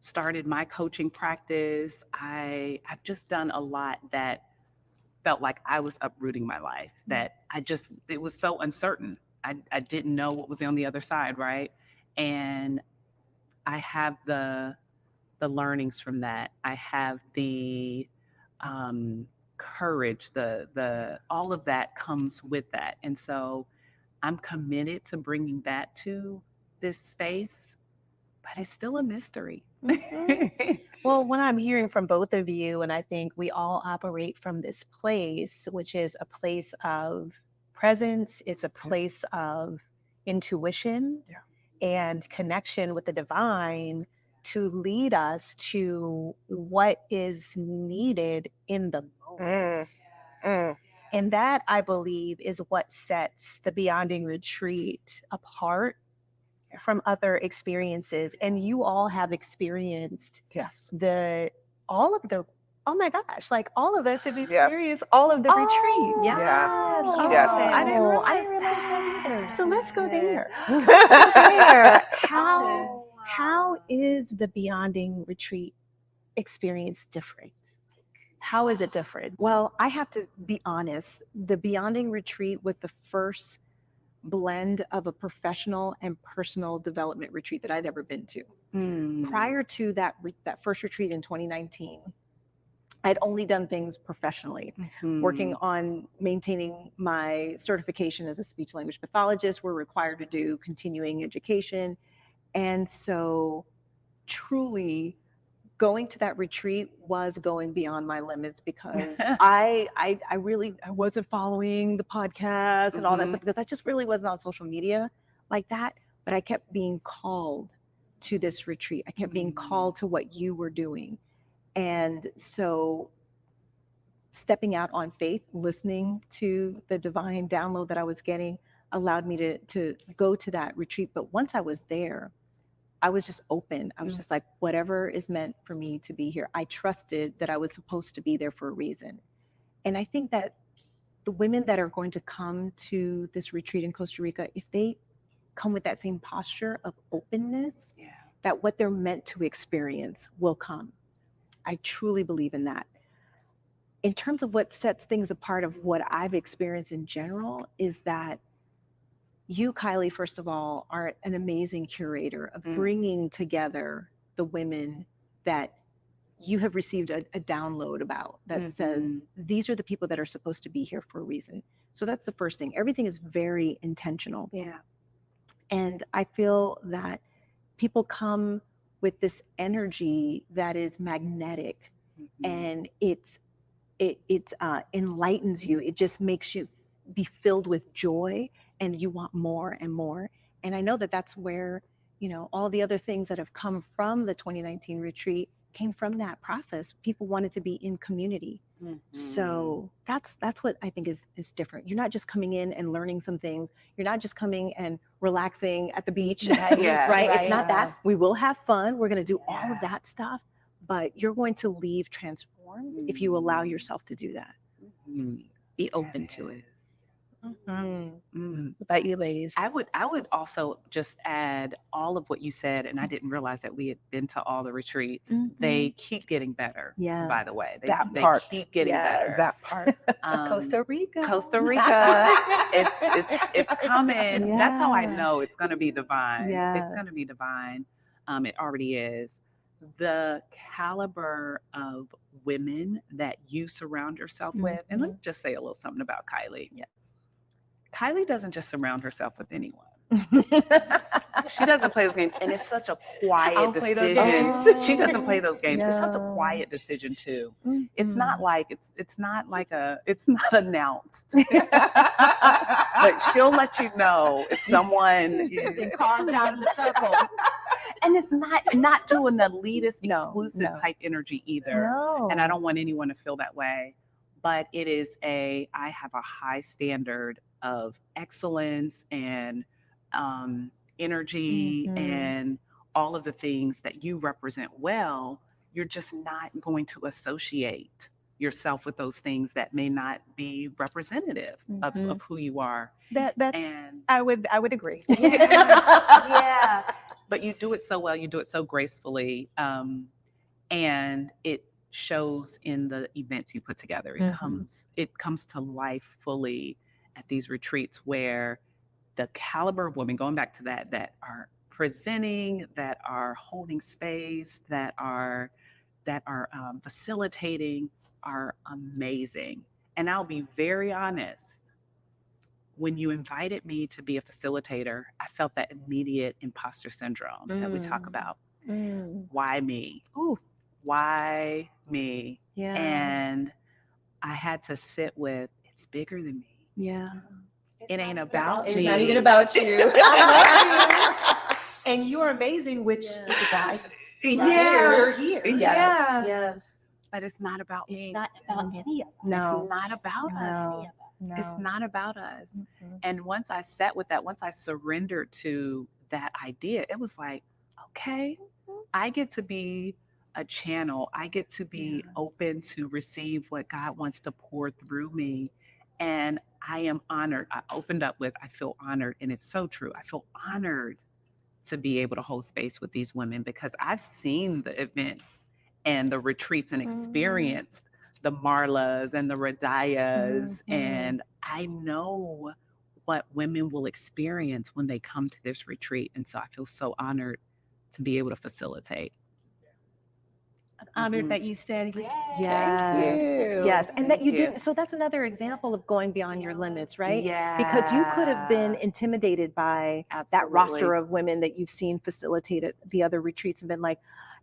started my coaching practice. I've just done a lot that felt like I was uprooting my life, that it was so uncertain. I didn't know what was on the other side, right? And I have the learnings from that. I have the courage, the all of that comes with that. And so I'm committed to bringing that to this space, but it's still a mystery. Well, what I'm hearing from both of you, and I think we all operate from this place, which is a place of presence, it's a place of intuition and connection with the divine to lead us to what is needed in the moment. And that, I believe, is what sets the Beyonding Retreat apart from other experiences. And you all have experienced all of the, oh my gosh, like all of us have experienced all of the retreats. Yes. I didn't realize that either. So let's go there. How How is the Beyonding Retreat experience different? How is it different? Well, I have to be honest. The Beyonding Retreat was the first blend of a professional and personal development retreat that I'd ever been to. Prior to that first retreat in 2019, I'd only done things professionally, working on maintaining my certification as a speech language pathologist. We're required to do continuing education. And so truly going to that retreat was going beyond my limits, because I wasn't following the podcast and all that stuff, because I just really wasn't on social media like that. But I kept being called to this retreat. I kept being called to what you were doing. And so stepping out on faith, listening to the divine download that I was getting, allowed me to go to that retreat. But once I was there, I was just open. I was just like, whatever is meant for me to be here. I trusted that I was supposed to be there for a reason. And I think that the women that are going to come to this retreat in Costa Rica, if they come with that same posture of openness, that what they're meant to experience will come. I truly believe in that. In terms of what sets things apart of what I've experienced in general is that you, Kailei, first of all, are an amazing curator of bringing together the women that you have received a download about that says, these are the people that are supposed to be here for a reason. So that's the first thing. Everything is very intentional. Yeah. And I feel that people come with this energy that is magnetic, and it enlightens you. It just makes you be filled with joy, and you want more and more. And I know that that's where, you know, all the other things that have come from the 2019 retreat came from that process. People wanted to be in community. So that's what I think is different. You're not just coming in and learning some things. You're not just coming and relaxing at the beach, right? It's not that. We will have fun. We're going to do all of that stuff, but you're going to leave transformed if you allow yourself to do that. Be open to it. What about you, ladies? I would also just add all of what you said, and I didn't realize that we had been to all the retreats. They keep getting better. By the way, they keep getting better. That part. Costa Rica, it's coming. That's how I know it's going to be divine. It's going to be divine. It already is. The caliber of women that you surround yourself with, and let me just say a little something about Kailei. Kailei doesn't just surround herself with anyone. She doesn't play those games, and it's such a quiet decision. She doesn't play those games. It's such a quiet decision too. It's not like it's not announced, but she'll let you know if someone is being carved out of the circle. And it's not doing the elitist, exclusive type energy either. And I don't want anyone to feel that way. But it is I have a high standard of excellence and energy and all of the things that you represent well. You're just not going to associate yourself with those things that may not be representative of who you are. I would agree. But you do it so well. You do it so gracefully. And it shows in the events you put together. It comes to life fully at these retreats where the caliber of women, going back to that are presenting, that are holding space, that are facilitating, are amazing. And I'll be very honest, when you invited me to be a facilitator, I felt that immediate imposter syndrome that we talk about. Why me? Why me? And I had to sit with, it's bigger than me. It ain't about me. It's not even about you. I love you. And you're amazing, which is a guy. You're here. Yes. But it's not about me. It's not about any of us. No. It's not about us. It's not about us. And once I sat with that, once I surrendered to that idea, it was like, okay, I get to be a channel. I get to be open to receive what God wants to pour through me. And I am honored. I opened up with, I feel honored. And it's so true. I feel honored to be able to hold space with these women because I've seen the events and the retreats and experienced the Marlas and the Radayas. And I know what women will experience when they come to this retreat. And so I feel so honored to be able to facilitate. Honored that you said Yes. Thank you. Yes. And that you didn't. So that's another example of going beyond your limits, right? Because you could have been intimidated by that roster of women that you've seen facilitate at the other retreats and been like,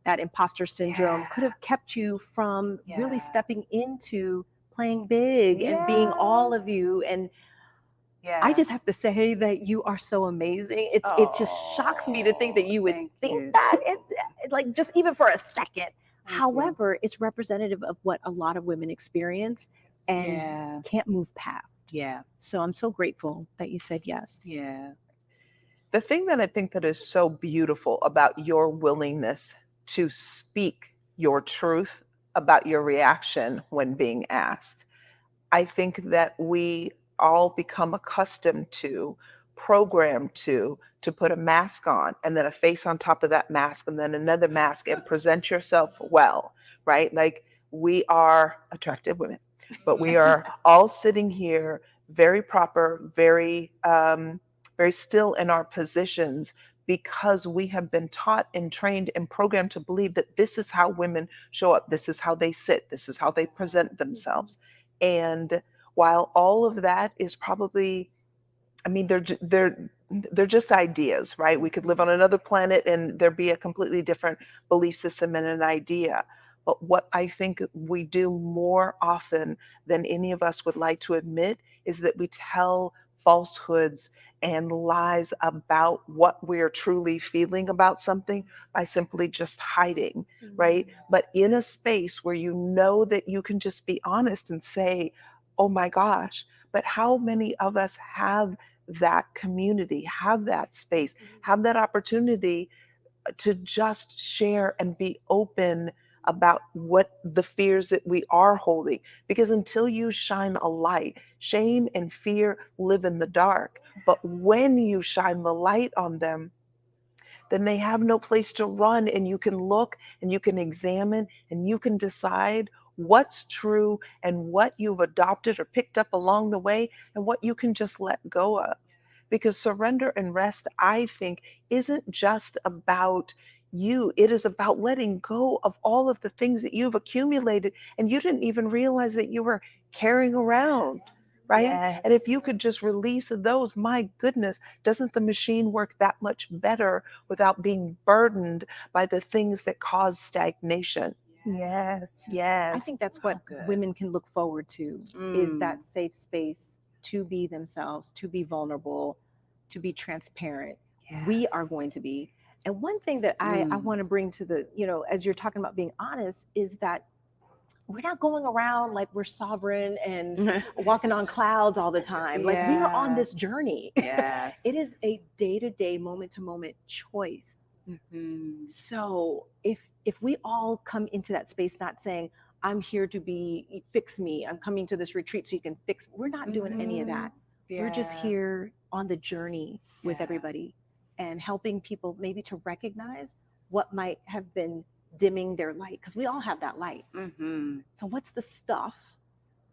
that imposter syndrome could have kept you from really stepping into playing big and being all of you. And I just have to say that you are so amazing. It just shocks me to think that you would think that, like just even for a second. However, it's representative of what a lot of women experience and can't move past. So I'm so grateful that you said yes. The thing that I think that is so beautiful about your willingness to speak your truth about your reaction when being asked, I think that we all become accustomed to, programmed to put a mask on and then a face on top of that mask and then another mask and present yourself well, right? Like we are attractive women, but we are all sitting here very proper, very still in our positions because we have been taught and trained and programmed to believe that this is how women show up, this is how they sit, this is how they present themselves. And while all of that is probably, I mean, they're just ideas, right? We could live on another planet and there be a completely different belief system and an idea. But what I think we do more often than any of us would like to admit is that we tell falsehoods and lies about what we're truly feeling about something by simply just hiding, right? But in a space where you know that you can just be honest and say, oh my gosh, but how many of us have that community, have that space, have that opportunity to just share and be open about what the fears that we are holding? Because until you shine a light, shame and fear live in the dark. But when you shine the light on them, then they have no place to run, and you can look and you can examine and you can decide what's true and what you've adopted or picked up along the way and what you can just let go of. Because surrender and rest, I think, isn't just about you. It is about letting go of all of the things that you've accumulated and you didn't even realize that you were carrying around. Right? Yes. And if you could just release those, my goodness, doesn't the machine work that much better without being burdened by the things that cause stagnation? Yes, I yes. think that's what good. women can look forward to is that safe space to be themselves, to be vulnerable, to be transparent. We are going to be. And one thing that I want to bring to the, as you're talking about being honest, is that we're not going around like we're sovereign and walking on clouds all the time. Like we are on this journey. Yes. It is a day-to-day, moment-to-moment choice. So if we all come into that space not saying, I'm here to be, fix me, I'm coming to this retreat so you can fix, we're not doing any of that. We're just here on the journey with everybody and helping people maybe to recognize what might have been dimming their light, because we all have that light. So what's the stuff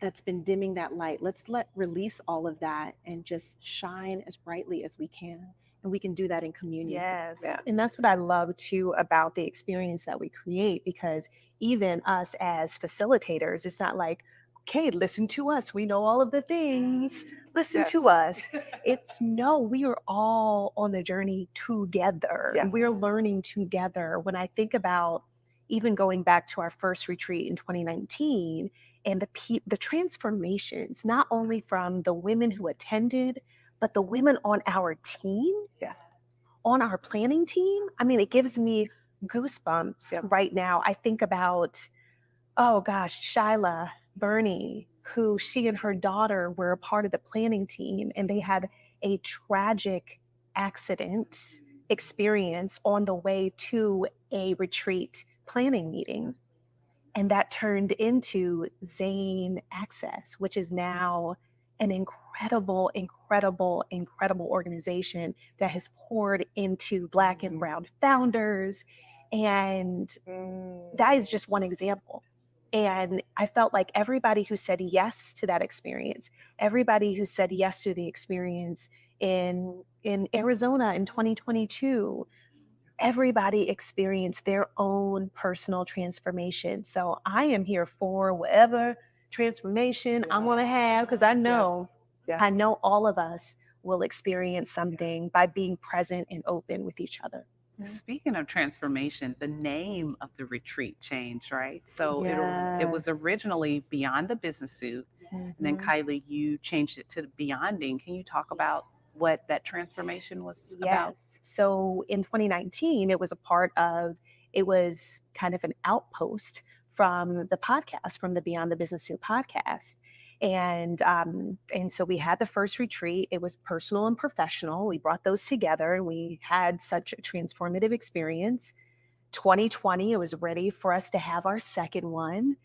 that's been dimming that light? Let's release all of that and just shine as brightly as we can. And we can do that in communion. Yes. Yeah. And that's what I love too about the experience that we create, because even us as facilitators, it's not like, okay, listen to us. We know all of the things. Listen to us. It's no, we are all on the journey together. Yes. We're learning together. When I think about even going back to our first retreat in 2019 and the transformations, not only from the women who attended, but the women on our team, on our planning team. I mean, it gives me goosebumps right now. I think about, oh gosh, Shyla Bernie, who she and her daughter were a part of the planning team, and they had a tragic accident experience on the way to a retreat planning meeting. And that turned into Zane Access, which is now an incredible, incredible, incredible organization that has poured into Black and Brown founders. And that is just one example. And I felt like everybody who said yes to that experience, everybody who said yes to the experience in Arizona in 2022, everybody experienced their own personal transformation. So I am here for whatever transformation I want to have, because I know all of us will experience something by being present and open with each other. Speaking of transformation, the name of the retreat changed, right? So it was originally Beyond the Business Suit. And then Kailei, you changed it to Beyonding. Can you talk about what that transformation was about? So in 2019, it was kind of an outpost from the podcast, from the Beyond the Business Suit podcast. And so we had the first retreat. It was personal and professional. We brought those together and we had such a transformative experience. 2020, it was ready for us to have our second one.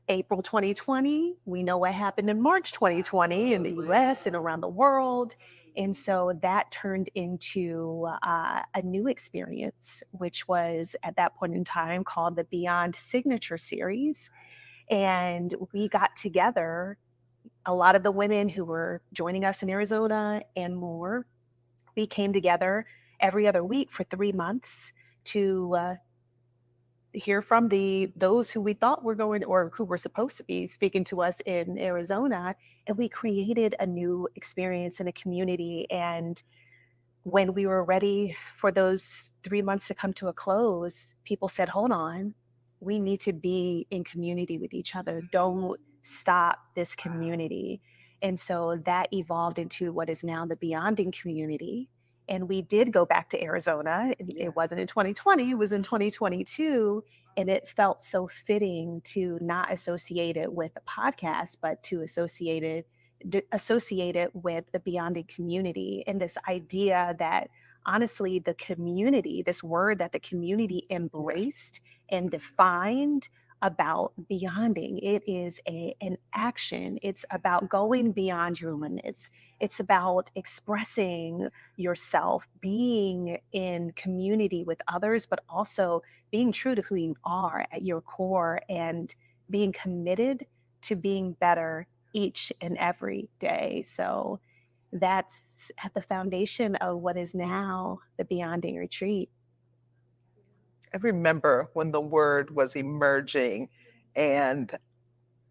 April 2020, we know what happened in March 2020 in the US and around the world. And so that turned into a new experience, which was at that point in time called the Beyond Signature Series. And we got together, a lot of the women who were joining us in Arizona and more. We came together every other week for 3 months to hear from those who we thought were going, or who were supposed to be speaking to us in Arizona. And we created a new experience in a community. And when we were ready for those 3 months to come to a close, people said, hold on, we need to be in community with each other. Don't stop this community. And so that evolved into what is now the Beyonding community. And we did go back to Arizona. It wasn't in 2020, it was in 2022. And it felt so fitting to not associate it with a podcast, but to associate it with the Beyonding community, and this idea that honestly, the community, this word that the community embraced and defined about beyonding, it is an action. It's about going beyond your limits. It's about expressing yourself, being in community with others, but also being true to who you are at your core and being committed to being better each and every day. So that's at the foundation of what is now the Beyonding Retreat. I remember when the word was emerging, and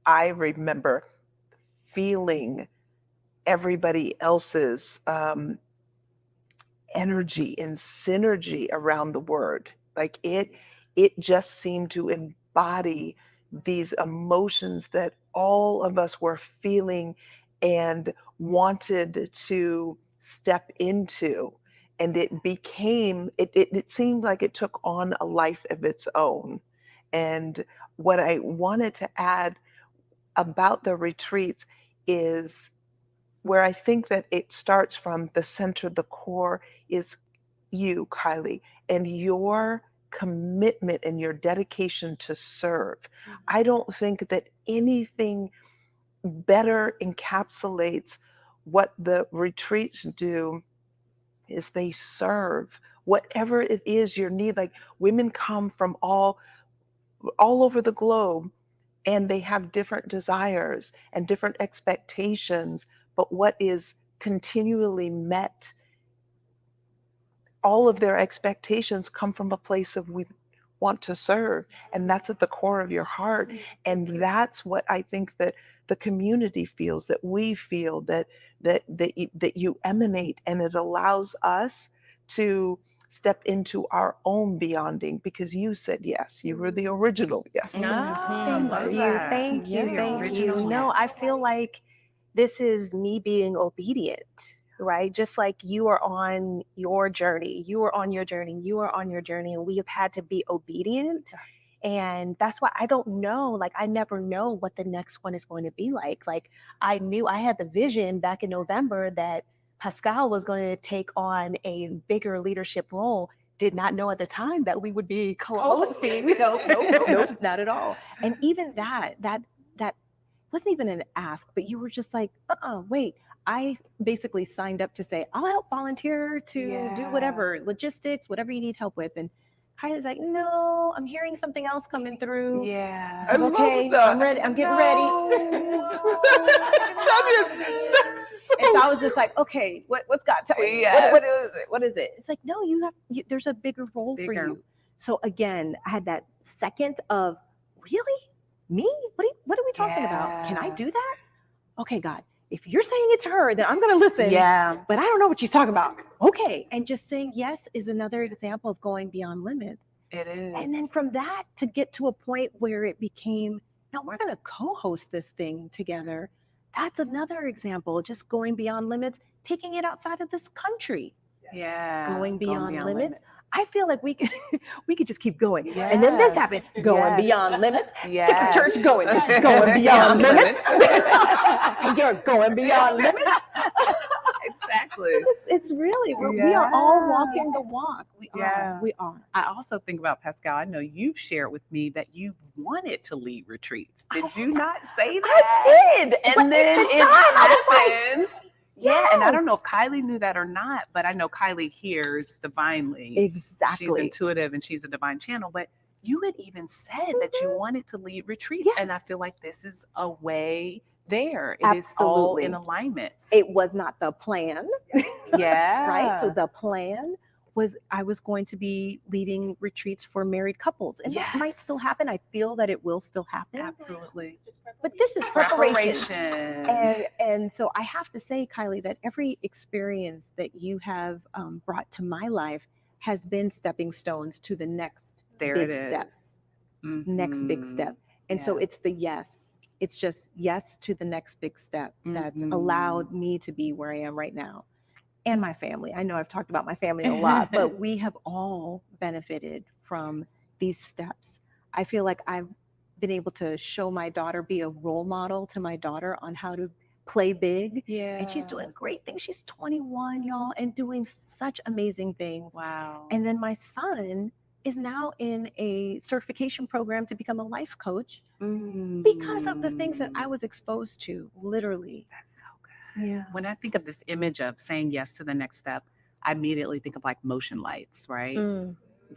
I remember feeling everybody else's energy and synergy around the word. Like it just seemed to embody these emotions that all of us were feeling and wanted to step into. And it seemed like it took on a life of its own. And what I wanted to add about the retreats is where I think that it starts from the center, the core, is you, Kailei, and your commitment and your dedication to serve. I don't think that anything better encapsulates what the retreats do is they serve whatever it is your need. Like women come from all over the globe, and they have different desires and different expectations, but what is continually met, all of their expectations come from a place of we want to serve, and that's at the core of your heart. And that's what I think that the community feels, that we feel, that you emanate, and it allows us to step into our own beyonding, because you said yes. You were the original yes. Thank you. No, I feel like this is me being obedient, right? Just like you are on your journey, and we have had to be obedient. And that's why I don't know, like, I never know what the next one is going to be like. Like, I knew I had the vision back in November that Pascale was going to take on a bigger leadership role. Did not know at the time that we would be co-hosting. Nope, not at all. And even that wasn't even an ask, but you were just like, wait. I basically signed up to say, I'll help volunteer to do whatever, logistics, whatever you need help with. And Kailei's like, no, I'm hearing something else coming through. Yeah. I love okay, that. I'm ready. I'm getting ready. That's so... And so I was just like, okay, what's God telling you? Yes. What is it? It's like, no, there's a bigger role for you. So again, I had that second of, really? Me? What are we talking about? Can I do that? Okay, God. If you're saying it to her, then I'm going to listen. Yeah. But I don't know what she's talking about. Okay. And just saying yes is another example of going beyond limits. It is. And then from that to get to a point where it became, no, we're going to co-host this thing together. That's another example. Just going beyond limits, taking it outside of this country. Yeah. Going beyond limits. I feel like we could just keep going. And then this happened, going beyond limits. Get the church going beyond limits. You're going beyond limits. Exactly. It's really, we are all walking the walk. We are. I also think about Pascale. I know you've shared with me that you wanted to lead retreats. Did you not say that? I did. And then it happens. Yeah, and I don't know if Kailei knew that or not, but I know Kailei hears divinely. Exactly. She's intuitive and she's a divine channel, but you had even said that you wanted to lead retreats. Yes. And I feel like this is a way there. It is all in alignment. It was not the plan. Yeah. Right? So the plan was I was going to be leading retreats for married couples. And that might still happen. I feel that it will still happen. Absolutely. But this is preparation. Preparation. And so I have to say, Kailei, that every experience that you have brought to my life has been stepping stones to the next big step. Next big step. And so it's the yes. It's just yes to the next big step that's allowed me to be where I am right now. And my family. I know I've talked about my family a lot, but we have all benefited from these steps. I feel like I've been able to show my daughter, be a role model to my daughter on how to play big. Yeah. And she's doing great things. She's 21, y'all, and doing such amazing things. Wow. And then my son is now in a certification program to become a life coach because of the things that I was exposed to, literally. That's so good. Yeah. When I think of this image of saying yes to the next step, I immediately think of like motion lights, right?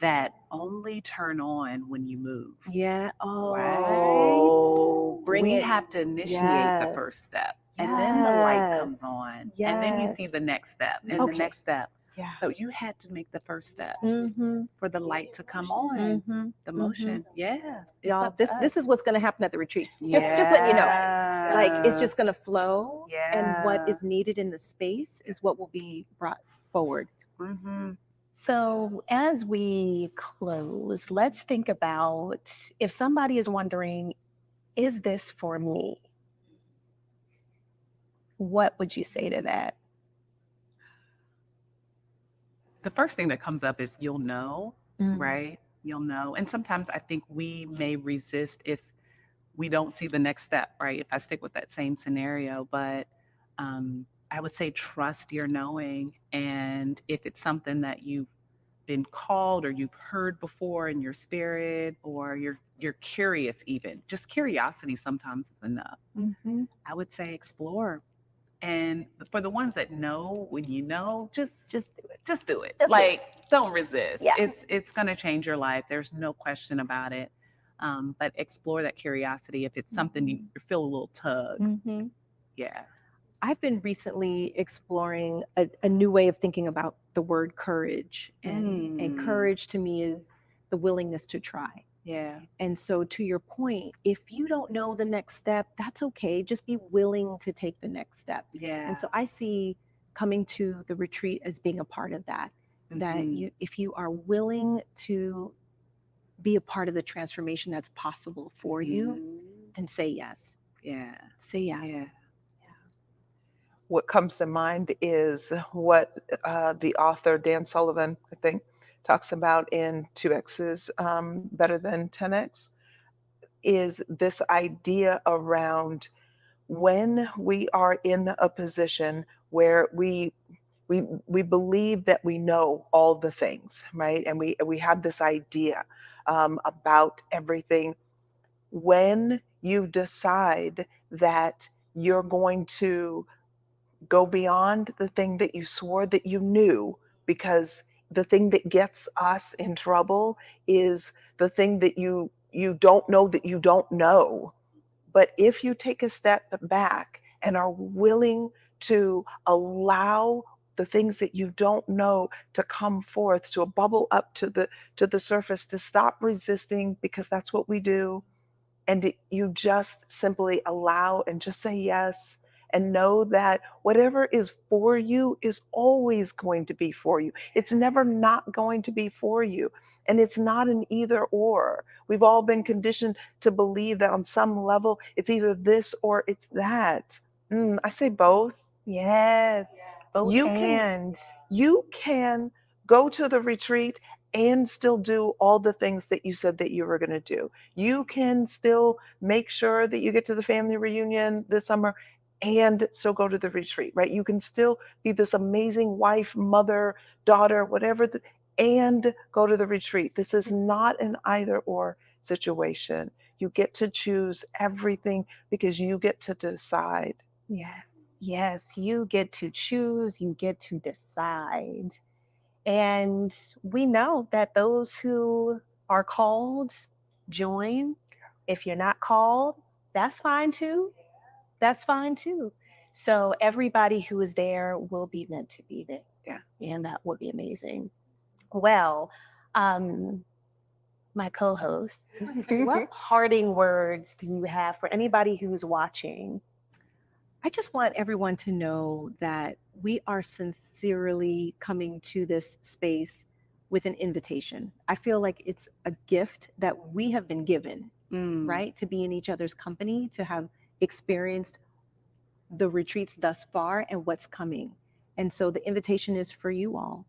That only turn on when you move. Yeah. Oh, bring we it. have to initiate the first step, and then the light comes on, and then you see the next step, and the next step. Yeah. So you had to make the first step for the light to come on, the motion. Yeah. Y'all, this is what's going to happen at the retreat. Just letting you know. Like, it's just going to flow. And what is needed in the space is what will be brought forward. So as we close, let's think about if somebody is wondering, is this for me? What would you say to that? The first thing that comes up is you'll know, right? You'll know. And sometimes I think we may resist if we don't see the next step, right? If I stick with that same scenario, but I would say trust your knowing. And if it's something that you've been called or you've heard before in your spirit, or you're curious, even just curiosity sometimes is enough. I would say explore. And for the ones that know, when you know, just do it. Just do it. Don't resist. Yeah. It's going to change your life. There's no question about it. But explore that curiosity. If it's something you feel a little tug. Yeah. I've been recently exploring a new way of thinking about the word courage. And courage to me is the willingness to try. Yeah. And so to your point, if you don't know the next step, that's okay. Just be willing to take the next step. Yeah. And so I see coming to the retreat as being a part of that. That if you are willing to be a part of the transformation that's possible for you, then say yes. Yeah. Say yes. Yeah. What comes to mind is what the author Dan Sullivan, I think, talks about in 2X's Better Than 10X, is this idea around when we are in a position where we believe that we know all the things, right? And we have this idea about everything. When you decide that you're going to go beyond the thing that you swore that you knew, because the thing that gets us in trouble is the thing that you don't know that you don't know. But if you take a step back and are willing to allow the things that you don't know to come forth, to bubble up to the surface, to stop resisting, because that's what we do, and you just simply allow and just say yes, and know that whatever is for you is always going to be for you. It's never not going to be for you. And it's not an either or. We've all been conditioned to believe that on some level, it's either this or it's that. I say both. Yes. Both You can go to the retreat and still do all the things that you said that you were going to do. You can still make sure that you get to the family reunion this summer and still go to the retreat, right? You can still be this amazing wife, mother, daughter, whatever, and go to the retreat. This is not an either or situation. You get to choose everything because you get to decide. Yes, yes, you get to choose, you get to decide. And we know that those who are called join. If you're not called, that's fine too. That's fine too. So everybody who is there will be meant to be there. Yeah. And that would be amazing. Well, my co-host, what parting words do you have for anybody who's watching? I just want everyone to know that we are sincerely coming to this space with an invitation. I feel like it's a gift that we have been given, right? To be in each other's company, to have experienced the retreats thus far and what's coming. And so the invitation is for you all.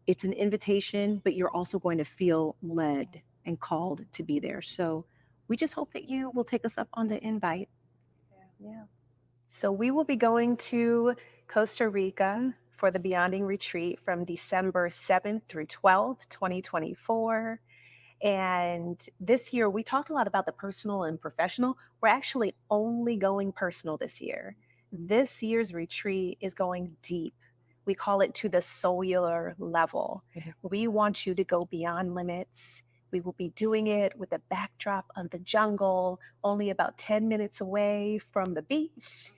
It's an invitation, but you're also going to feel led and called to be there. So we just hope that you will take us up on the invite. Yeah. So we will be going to Costa Rica for the Beyonding Retreat from December 7th through 12th, 2024. And this year, we talked a lot about the personal and professional. We're actually only going personal this year. This year's retreat is going deep. We call it to the cellular level. We want you to go beyond limits. We will be doing it with a backdrop of the jungle, only about 10 minutes away from the beach.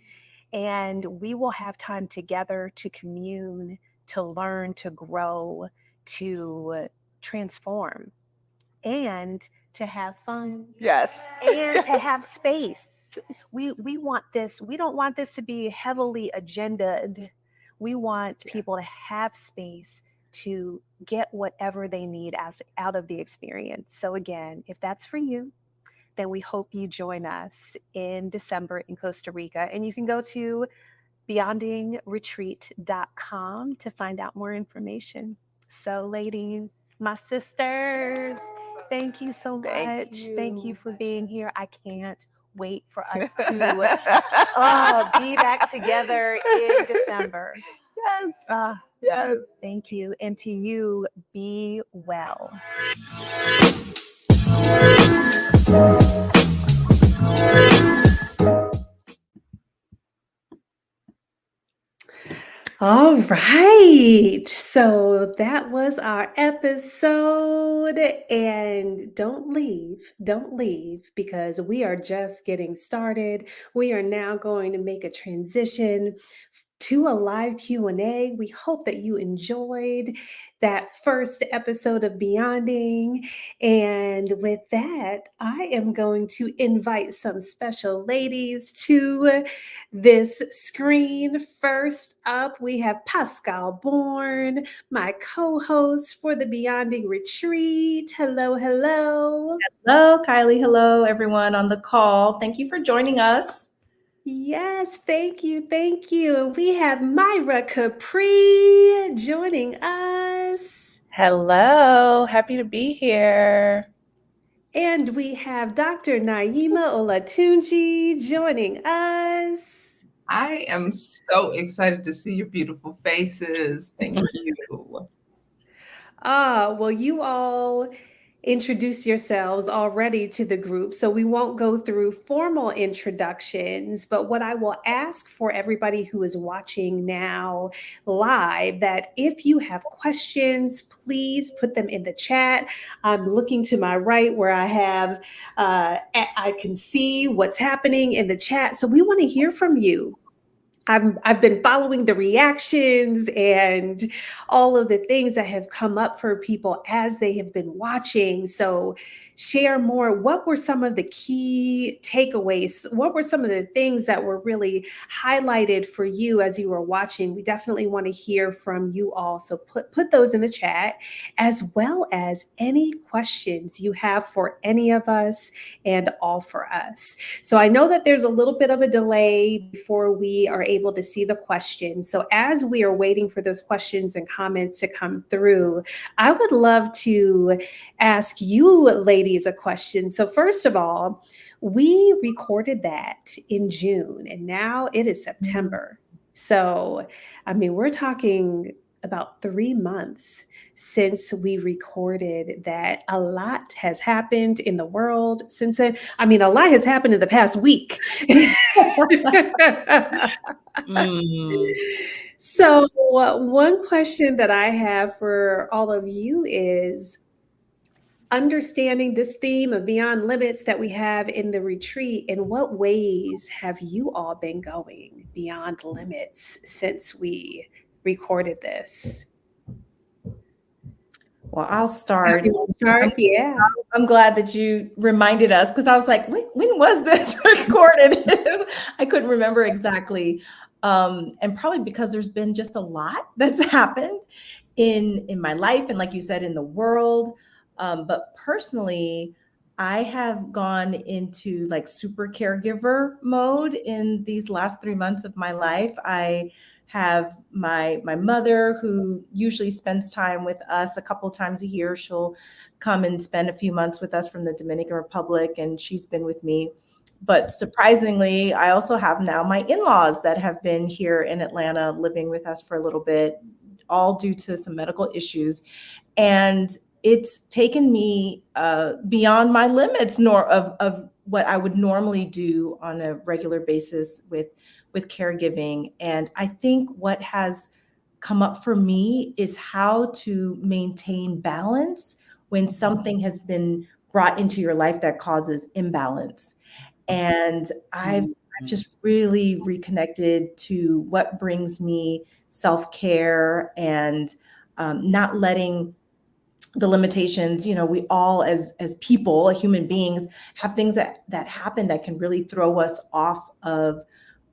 And we will have time together to commune, to learn, to grow, to transform, and to have fun. Yes. And to have space. We want this. We don't want this to be heavily agenda'd. We want people to have space to get whatever they need out of the experience. So again, if that's for you, then we hope you join us in December in Costa Rica. And you can go to beyondingretreat.com to find out more information. So ladies, my sisters, thank you so much. Thank you for being here. I can't wait for us to be back together in December. Yes. Yes. Thank you. And to you, be well. All right. So that was our episode. And don't leave, because we are just getting started. We are now going to make a transition to a live Q&A. We hope that you enjoyed that first episode of Beyonding. And with that, I am going to invite some special ladies to this screen. First up, we have Pascale Bourne, my co-host for the Beyonding Retreat. Hello, hello. Hello, Kailei. Hello, everyone on the call. Thank you for joining us. Yes, thank you, thank you. We have Myra Capri joining us. Hello, happy to be here. And we have Dr. Naeema Olatunji joining us. I am so excited to see your beautiful faces. Thank you. Well, you all introduce yourselves already to the group, so we won't go through formal introductions, but what I will ask for everybody who is watching now live, that if you have questions, please put them in the chat. I'm looking to my right where I have, I can see what's happening in the chat, so we want to hear from you. I've been following the reactions and all of the things that have come up for people as they have been watching. So share more. What were some of the key takeaways? What were some of the things that were really highlighted for you as you were watching? We definitely want to hear from you all. So put those in the chat, as well as any questions you have for any of us and all for us. So I know that there's a little bit of a delay before we are able to see the questions. So as we are waiting for those questions and comments to come through, I would love to ask you ladies a question. So first of all, we recorded that in June and now it is September. So, I mean, we're talking about 3 months since we recorded that. A lot has happened in the world since then. I mean, a lot has happened in the past week. So, one question that I have for all of you is, understanding this theme of beyond limits that we have in the retreat, in what ways have you all been going beyond limits since we recorded this? Well, I'll start. Yeah. I'm glad that you reminded us, because I was like, when was this recorded? I couldn't remember exactly. And probably because there's been just a lot that's happened in my life and, like you said, in the world. But personally, I have gone into like super caregiver mode in these last 3 months of my life. I have my mother, who usually spends time with us a couple times a year. She'll come and spend a few months with us from the Dominican Republic, and she's been with me. But surprisingly, I also have now my in-laws that have been here in Atlanta living with us for a little bit, all due to some medical issues. And it's taken me beyond my limits of what I would normally do on a regular basis with caregiving. And I think what has come up for me is how to maintain balance when something has been brought into your life that causes imbalance. And I've just really reconnected to what brings me self-care and not letting the limitations, we all as people, human beings, have things that happen that can really throw us off of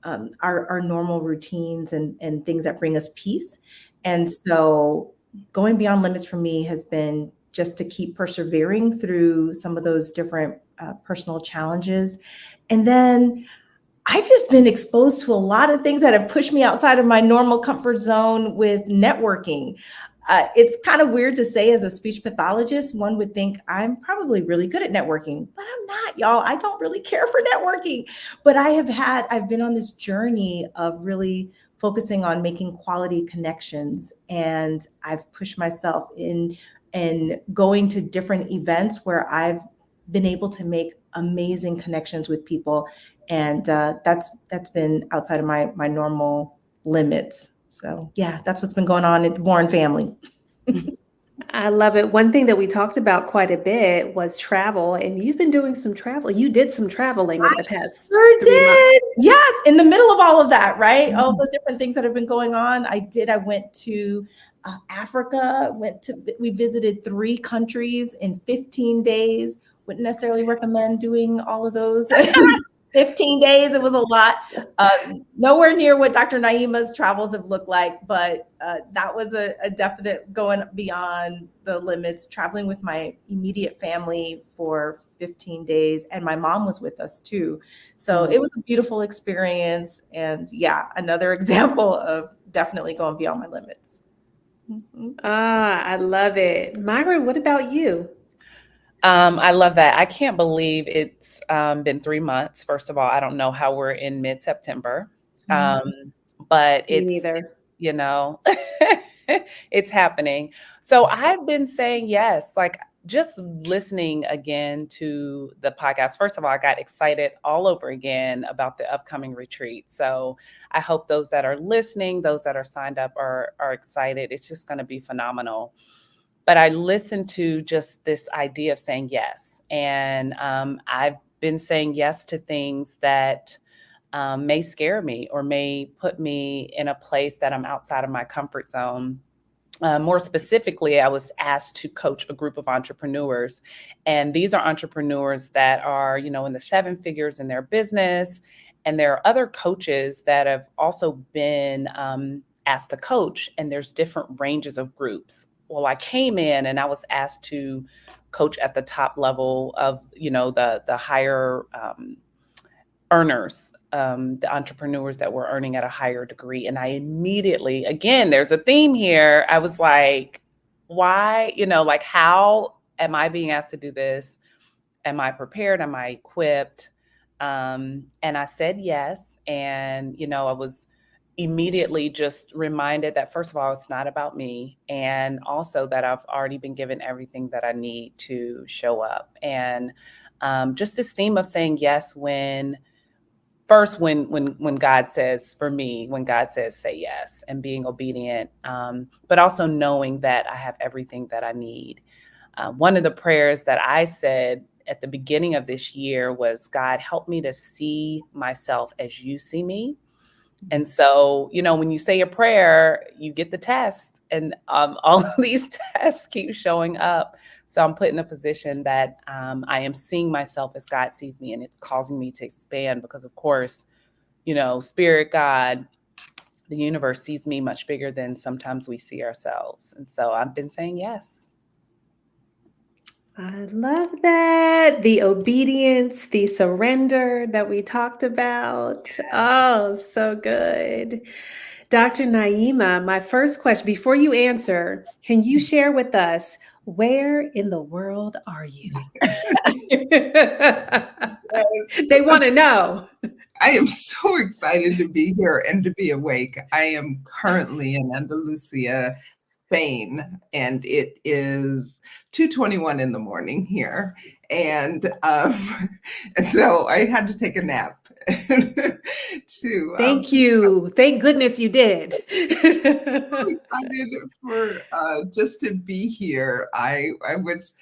our normal routines and things that bring us peace. And so going beyond limits for me has been just to keep persevering through some of those different personal challenges. And then I've just been exposed to a lot of things that have pushed me outside of my normal comfort zone with networking. It's kind of weird to say, as a speech pathologist, one would think I'm probably really good at networking, but I'm not, y'all. I don't really care for networking. But I've been on this journey of really focusing on making quality connections. And I've pushed myself in and going to different events where I've been able to make amazing connections with people. And that's been outside of my normal limits. So yeah, that's what's been going on at the Bourne family. I love it. One thing that we talked about quite a bit was travel, and you've been doing some travel. You did some traveling over the past 3 months. Yes, in the middle of all of that, right? All the different things that have been going on. I went to Africa, we visited 3 countries in 15 days. Wouldn't necessarily recommend doing all of those 15 days. It was a lot. Nowhere near what Dr. Naeema's travels have looked like, but that was a definite going beyond the limits, traveling with my immediate family for 15 days. And my mom was with us too. So it was a beautiful experience. And yeah, another example of definitely going beyond my limits. I love it. Myra, what about you? I love that. I can't believe it's been 3 months. First of all, I don't know how we're in mid-September, but Me neither. it's happening. So I've been saying yes, like just listening again to the podcast. First of all, I got excited all over again about the upcoming retreat. So I hope those that are listening, those that are signed up are excited. It's just going to be phenomenal. But I listened to just this idea of saying yes. And I've been saying yes to things that may scare me or may put me in a place that I'm outside of my comfort zone. More specifically, I was asked to coach a group of entrepreneurs. And these are entrepreneurs that are, in the 7 figures in their business. And there are other coaches that have also been asked to coach. And there's different ranges of groups. Well, I came in and I was asked to coach at the top level of, the higher earners, the entrepreneurs that were earning at a higher degree. And I immediately, again, there's a theme here. I was like, why, like, how am I being asked to do this? Am I prepared? Am I equipped? And I said yes. And, I was immediately just reminded that, first of all, it's not about me. And also that I've already been given everything that I need to show up. And just this theme of saying yes when God says, for me, when God says say yes, and being obedient, but also knowing that I have everything that I need. One of the prayers that I said at the beginning of this year was, God, help me to see myself as you see me. And so, when you say a prayer, you get the test, and all of these tests keep showing up. So I'm put in a position that I am seeing myself as God sees me, and it's causing me to expand because, of course, Spirit, God, the universe sees me much bigger than sometimes we see ourselves. And so I've been saying yes. I love that. The obedience, the surrender that we talked about. Oh, so good. Dr. Naeema, my first question, before you answer, can you share with us, where in the world are you? They want to know. I am so excited to be here and to be awake. I am currently in Andalusia, Spain, and it is 2:21 in the morning here. And and so I had to take a nap to Thank you. Thank goodness you did. I'm excited for just to be here. I was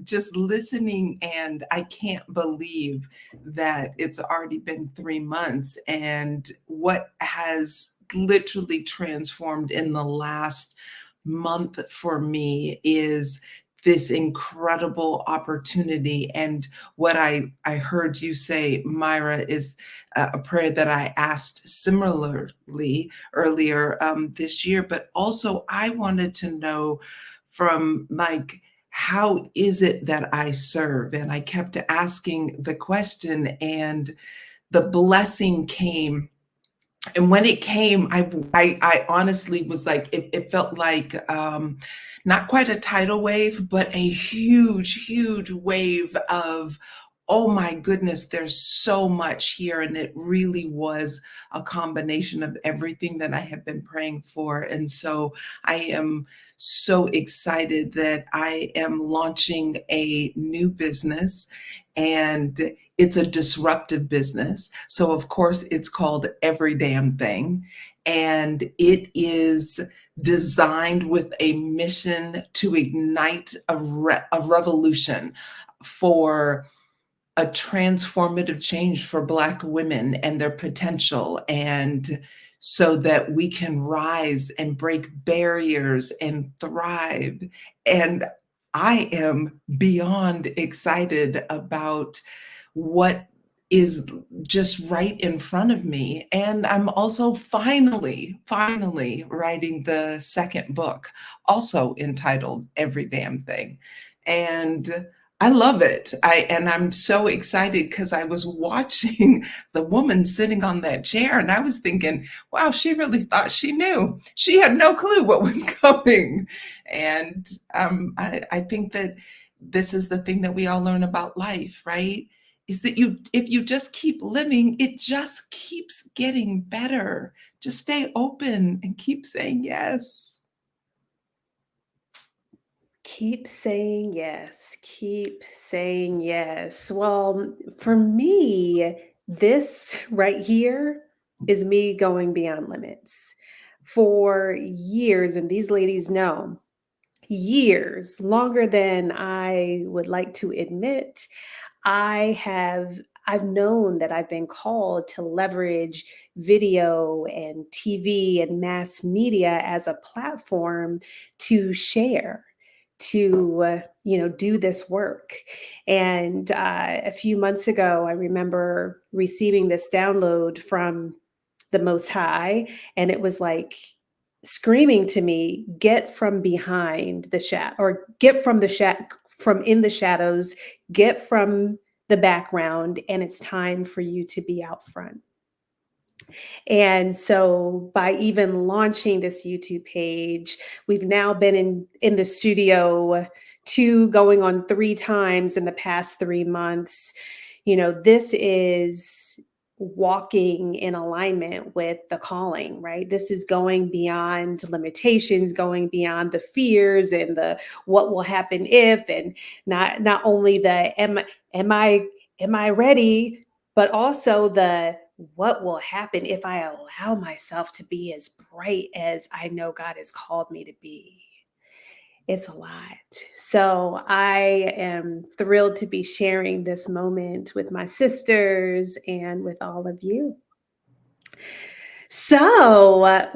just listening, and I can't believe that it's already been 3 months, and what has literally transformed in the last month for me is this incredible opportunity. And what I heard you say, Myra, is a prayer that I asked similarly earlier this year. But also, I wanted to know from, like, how is it that I serve? And I kept asking the question, and the blessing came. And when it came, I honestly was like, it felt like not quite a tidal wave, but a huge, huge wave of, oh my goodness, there's so much here. And it really was a combination of everything that I have been praying for. And so I am so excited that I am launching a new business, and it's a disruptive business. So of course it's called Every Damn Thing. And it is designed with a mission to ignite a revolution for a transformative change for Black women and their potential, and so that we can rise and break barriers and thrive. And I am beyond excited about what is just right in front of me. And I'm also finally writing the second book, also entitled Every Damn Thing. And I love it. And I'm so excited because I was watching the woman sitting on that chair, and I was thinking, wow, she really thought she knew. She had no clue what was coming. And I think that this is the thing that we all learn about life, right? Is that if you just keep living, it just keeps getting better. Just stay open and keep saying yes. Keep saying yes. Keep saying yes. Well, for me, this right here is me going beyond limits. For years, and these ladies know, years, longer than I would like to admit, I've known that I've been called to leverage video and TV and mass media as a platform to share, to do this work. And a few months ago, I remember receiving this download from the Most High, and it was like screaming to me, get from behind the or get from the from in the shadows, get from the background, and it's time for you to be out front. And so by even launching this YouTube page, we've now been in the studio 2 going on 3 times in the past 3 months. You know, this is walking in alignment with the calling, right? This is going beyond limitations, going beyond the fears and the what will happen if, and not only the am I ready, but also the what will happen if I allow myself to be as bright as I know God has called me to be. It's a lot. So I am thrilled to be sharing this moment with my sisters and with all of you. So let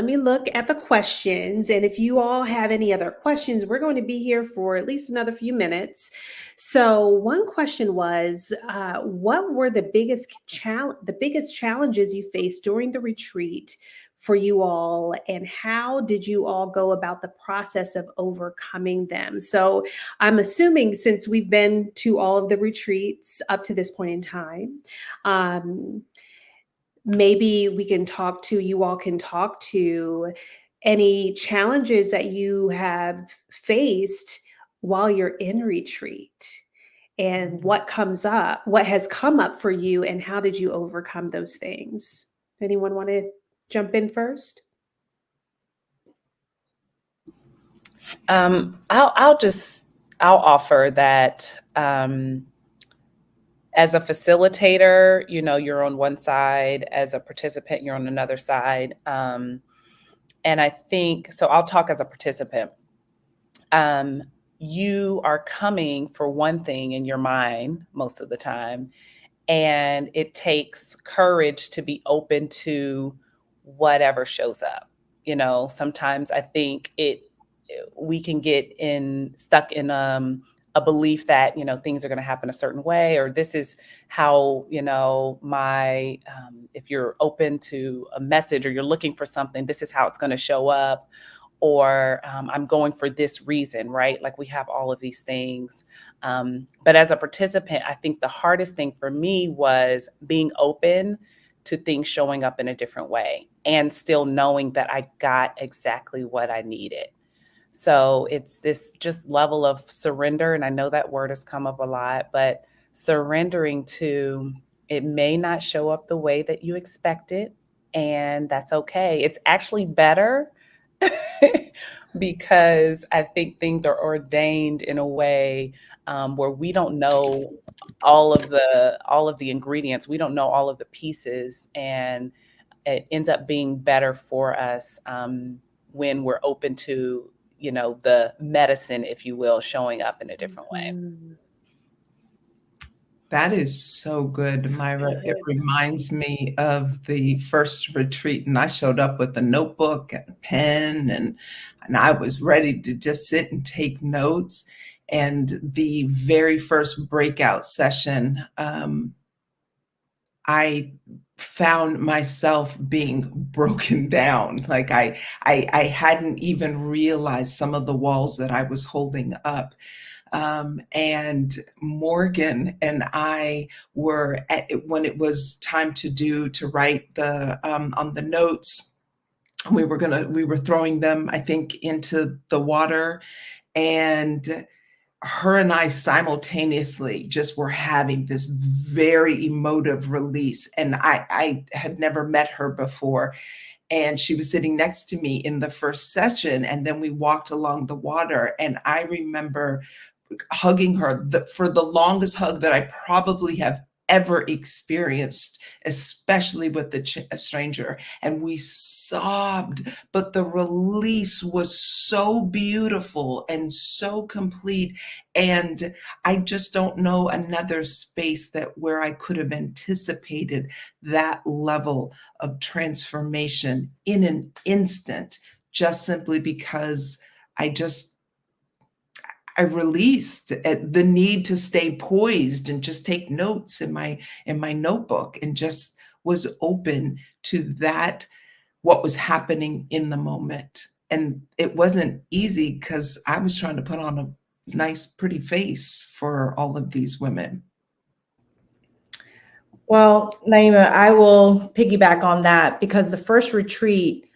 me look at the questions. And if you all have any other questions, we're going to be here for at least another few minutes. So one question was, what were the biggest challenges you faced during the retreat for you all, and how did you all go about the process of overcoming them? So I'm assuming, since we've been to all of the retreats up to this point in time, maybe you all can talk to any challenges that you have faced while you're in retreat, and what has come up for you, and how did you overcome those things? Anyone want to jump in first? I'll offer that, as a facilitator, you know, you're on one side, as a participant, you're on another side. And I think, so I'll talk as a participant. You are coming for one thing in your mind most of the time, and it takes courage to be open to whatever shows up. You know, sometimes I think we can get stuck in a belief that, you know, things are going to happen a certain way, or this is how, you know, if you're open to a message or you're looking for something, this is how it's going to show up, or I'm going for this reason, right? Like, we have all of these things. But as a participant, I think the hardest thing for me was being open to things showing up in a different way, and still knowing that I got exactly what I needed. So it's this just level of surrender. And I know that word has come up a lot, but surrendering to, it may not show up the way that you expected, and that's okay. It's actually better because I think things are ordained in a way where we don't know all of the ingredients. We don't know all of the pieces, and it ends up being better for us when we're open to, you know, the medicine, if you will, showing up in a different way. That is so good, Myra. It reminds me of the first retreat, and I showed up with a notebook and a pen, and I was ready to just sit and take notes. And the very first breakout session, I found myself being broken down. Like I hadn't even realized some of the walls that I was holding up. And Morgan and I were when it was time to write the on the notes, we were throwing them, I think, into the water, and her and I simultaneously just were having this very emotive release. And I had never met her before. And she was sitting next to me in the first session. And then we walked along the water. And I remember hugging her for the longest hug that I probably have ever experienced, especially with a stranger. And we sobbed, but the release was so beautiful and so complete. And I just don't know another space where I could have anticipated that level of transformation in an instant, just simply because I released the need to stay poised and just take notes in my notebook, and just was open to that, what was happening in the moment. And it wasn't easy, because I was trying to put on nice, pretty face for all of these women. Well, Naeema, I will piggyback on that because the first retreat,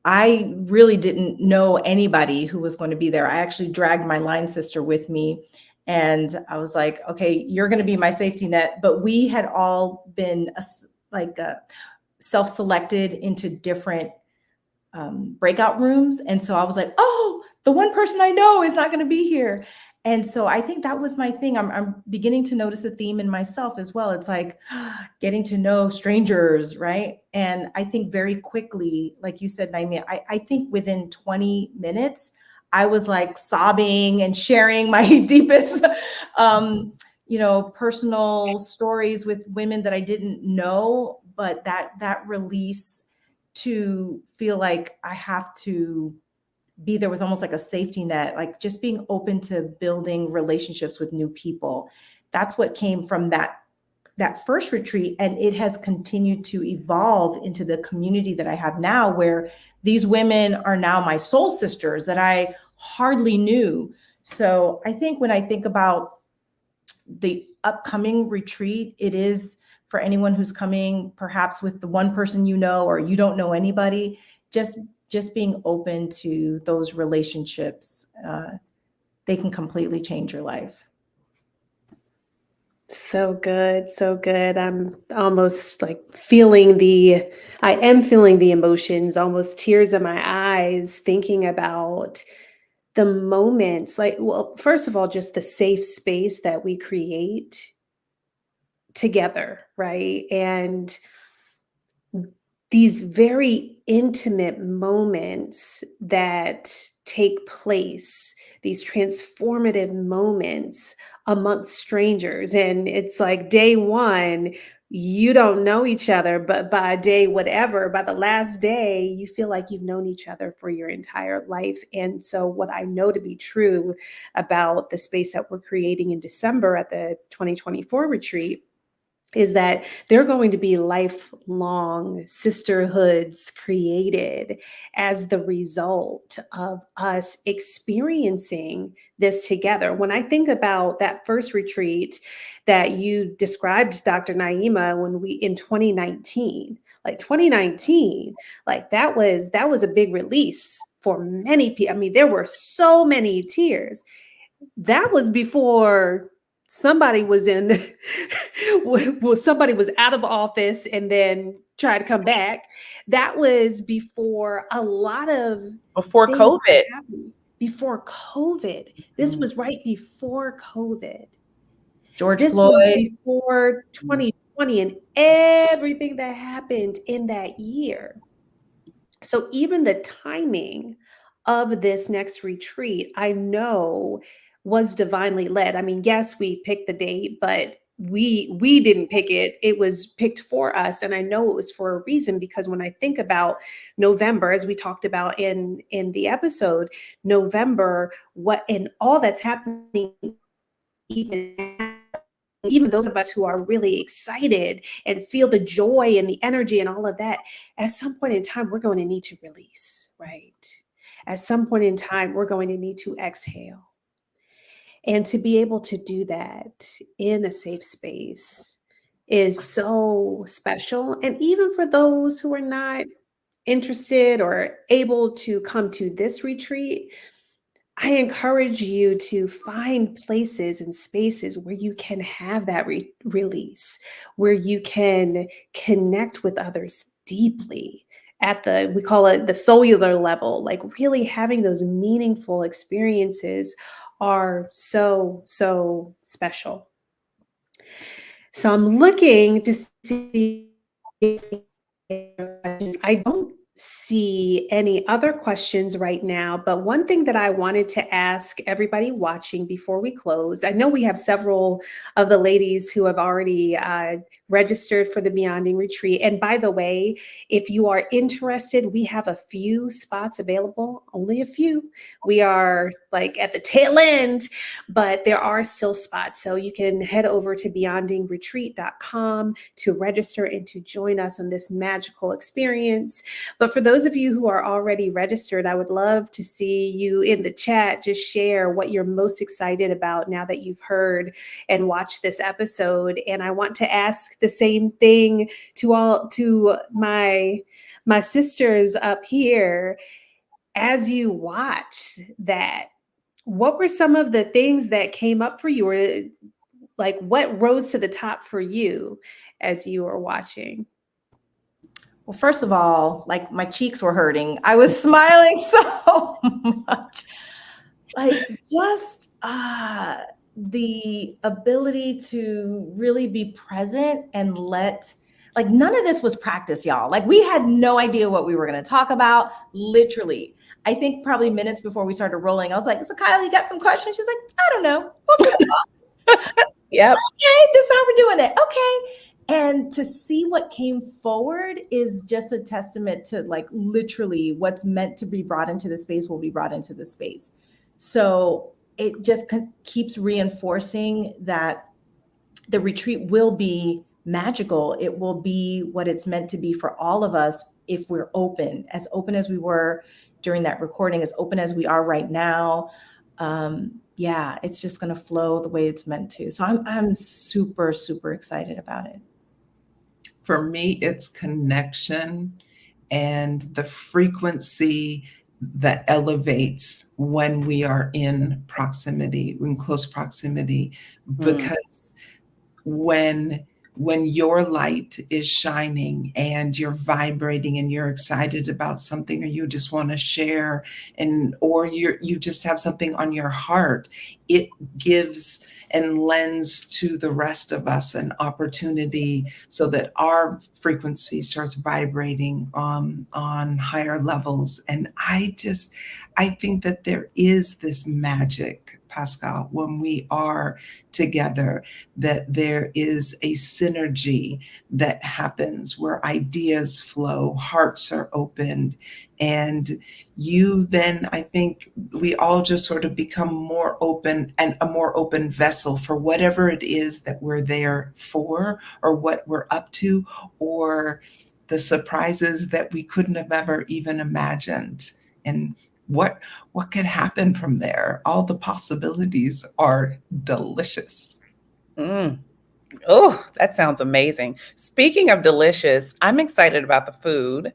I really didn't know anybody who was going to be there. I actually dragged my line sister with me, and I was like, okay, you're going to be my safety net. But we had all been self-selected into different breakout rooms. And so I was like, oh, the one person I know is not going to be here. And so I think that was my thing. I'm beginning to notice a theme in myself as well. It's like getting to know strangers, right? And I think very quickly, like you said, Naeema, I think within 20 minutes, I was like sobbing and sharing my deepest, personal stories with women that I didn't know, but that release to feel like I have to be there with almost like a safety net, like just being open to building relationships with new people. That's what came from that first retreat. And it has continued to evolve into the community that I have now, where these women are now my soul sisters that I hardly knew. So I think when I think about the upcoming retreat, it is for anyone who's coming perhaps with the one person you know, or you don't know anybody, just being open to those relationships. They can completely change your life. So good, so good. I'm almost like I am feeling the emotions, almost tears in my eyes, thinking about the moments. Like, well, first of all, just the safe space that we create together, right? And these very intimate moments that take place, these transformative moments amongst strangers. And it's like day one, you don't know each other, but by day whatever, by the last day, you feel like you've known each other for your entire life. And so, what I know to be true about the space that we're creating in December at the 2024 retreat is that there are going to be lifelong sisterhoods created as the result of us experiencing this together. When I think about that first retreat that you described, Dr. Naeema, when we in 2019, that was a big release for many people. I mean, there were so many tears. That was before somebody was somebody was out of office and then tried to come back. That was before a lot of Before things were COVID. happening. Before COVID. This was right before COVID. George This Floyd. was before 2020 and everything that happened in that year. So even the timing of this next retreat, I know was divinely led. I mean, yes, we picked the date, but we didn't pick it. It was picked for us, and I know it was for a reason, because when I think about November, as we talked about in the episode, November, what and all that's happening, even those of us who are really excited and feel the joy and the energy and all of that, at some point in time, we're going to need to release, right? At some point in time, we're going to need to exhale. And to be able to do that in a safe space is so special. And even for those who are not interested or able to come to this retreat, I encourage you to find places and spaces where you can have that release, where you can connect with others deeply at we call it the cellular level, like really having those meaningful experiences are so, so special. So I'm looking to see I don't see any other questions right now, but one thing that I wanted to ask everybody watching before we close, I know we have several of the ladies who have already registered for the Beyonding Retreat. And by the way, if you are interested, we have a few spots available, only a few. We are like at the tail end, but there are still spots. So you can head over to beyondingretreat.com to register and to join us on this magical experience. But for those of you who are already registered, I would love to see you in the chat just share what you're most excited about now that you've heard and watched this episode. And I want to ask the same thing to my sisters up here. As you watch that, what were some of the things that came up for you, or like what rose to the top for you as you were watching? Well, first of all, like my cheeks were hurting. I was smiling so much. Like just the ability to really be present and like none of this was practice, y'all. Like we had no idea what we were going to talk about. Literally, I think probably minutes before we started rolling, I was like, so Kylie, you got some questions? She's like, I don't know. We'll just talk. Yep. Okay, this is how we're doing it. Okay. And to see what came forward is just a testament to like literally what's meant to be brought into the space will be brought into the space. So it just keeps reinforcing that the retreat will be magical. It will be what it's meant to be for all of us if we're open as we were during that recording, as open as we are right now. Yeah, it's just going to flow the way it's meant to. So I'm super, super excited about it. For me, it's connection and the frequency that elevates when we are in proximity, in close proximity, because when your light is shining and you're vibrating and you're excited about something, or you just want to share, or you just have something on your heart, it gives and lends to the rest of us an opportunity so that our frequency starts vibrating on higher levels. And I think that there is this magic, Pascale, when we are together, that there is a synergy that happens where ideas flow, hearts are opened, and you then, I think we all just sort of become more open and a more open vessel for whatever it is that we're there for, or what we're up to, or the surprises that we couldn't have ever even imagined. And what could happen from there? All the possibilities are delicious. Oh, that sounds amazing. Speaking of delicious, I'm excited about the food.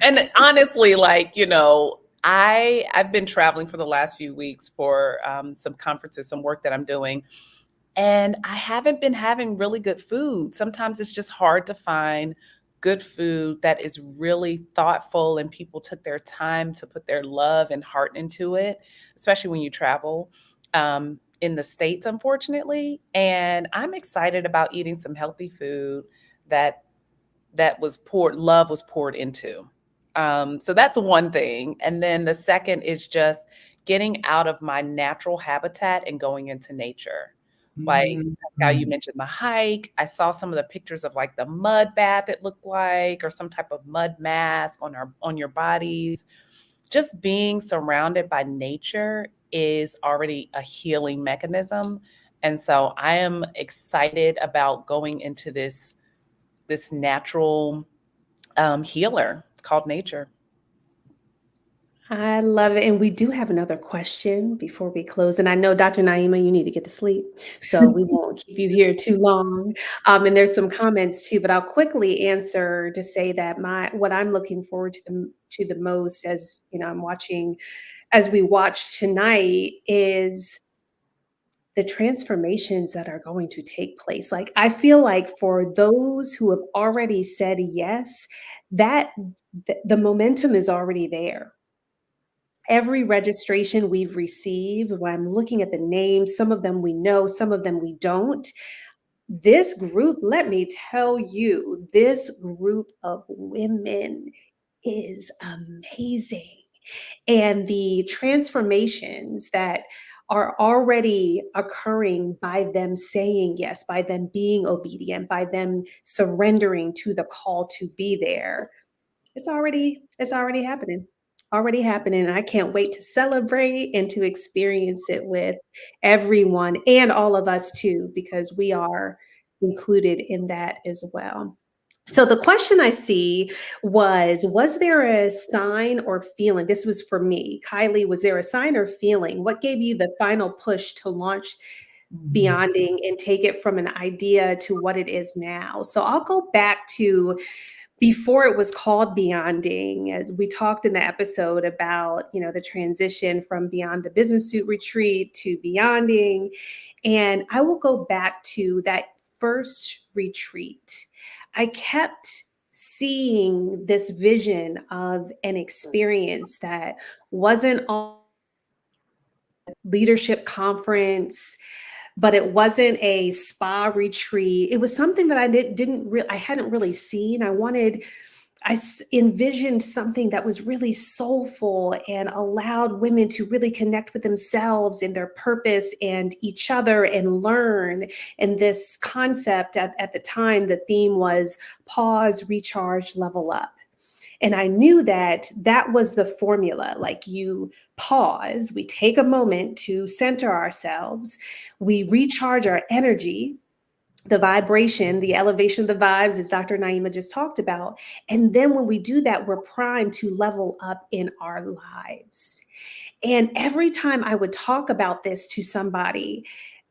And honestly, like, I've been traveling for the last few weeks for some conferences, some work that I'm doing, and I haven't been having really good food. Sometimes it's just hard to find good food that is really thoughtful and people took their time to put their love and heart into it, especially when you travel in the States, unfortunately. And I'm excited about eating some healthy food that love was poured into. So that's one thing. And then the second is just getting out of my natural habitat and going into nature. Like, Pascale, you mentioned the hike. I saw some of the pictures of like the mud bath it looked like, or some type of mud mask on your bodies. Just being surrounded by nature is already a healing mechanism. And so I am excited about going into this natural healer called nature. I love it. And we do have another question before we close. And I know, Dr. Naeema, you need to get to sleep, so we won't keep you here too long. And there's some comments too, but I'll quickly answer to say that what I'm looking forward to the most, as I'm watching, as we watch tonight, is the transformations that are going to take place. Like, I feel like for those who have already said yes, that the momentum is already there. Every registration we've received, when I'm looking at the names, some of them we know, some of them we don't. This group, let me tell you, this group of women is amazing. And the transformations that are already occurring by them saying yes, by them being obedient, by them surrendering to the call to be there, it's already happening. already happening. And I can't wait to celebrate and to experience it with everyone and all of us too, because we are included in that as well. So the question I see was there a sign or feeling? This was for me. Kailei, was there a sign or feeling? What gave you the final push to launch Beyonding and take it from an idea to what it is now? So I'll go back to before it was called Beyonding, as we talked in the episode about, the transition from Beyond the Business Suit Retreat to Beyonding. And I will go back to that first retreat. I kept seeing this vision of an experience that wasn't all leadership conference, but it wasn't a spa retreat. It was something that I hadn't really seen. I envisioned something that was really soulful and allowed women to really connect with themselves and their purpose and each other and learn. And this concept at the time, the theme was pause, recharge, level up. And I knew that that was the formula. Like, you pause, we take a moment to center ourselves, we recharge our energy, the vibration, the elevation of the vibes, as Dr. Naeema just talked about. And then when we do that, we're primed to level up in our lives. And every time I would talk about this to somebody,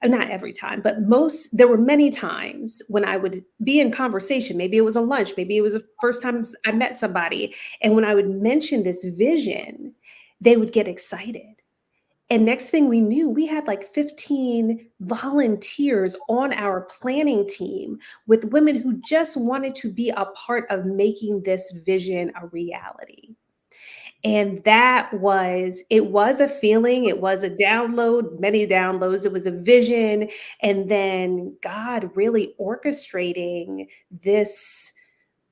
not every time, but there were many times when I would be in conversation. Maybe it was a lunch, maybe it was the first time I met somebody. And when I would mention this vision, they would get excited. And next thing we knew, we had like 15 volunteers on our planning team with women who just wanted to be a part of making this vision a reality. And it was a feeling, it was a download, many downloads, it was a vision. And then God really orchestrating this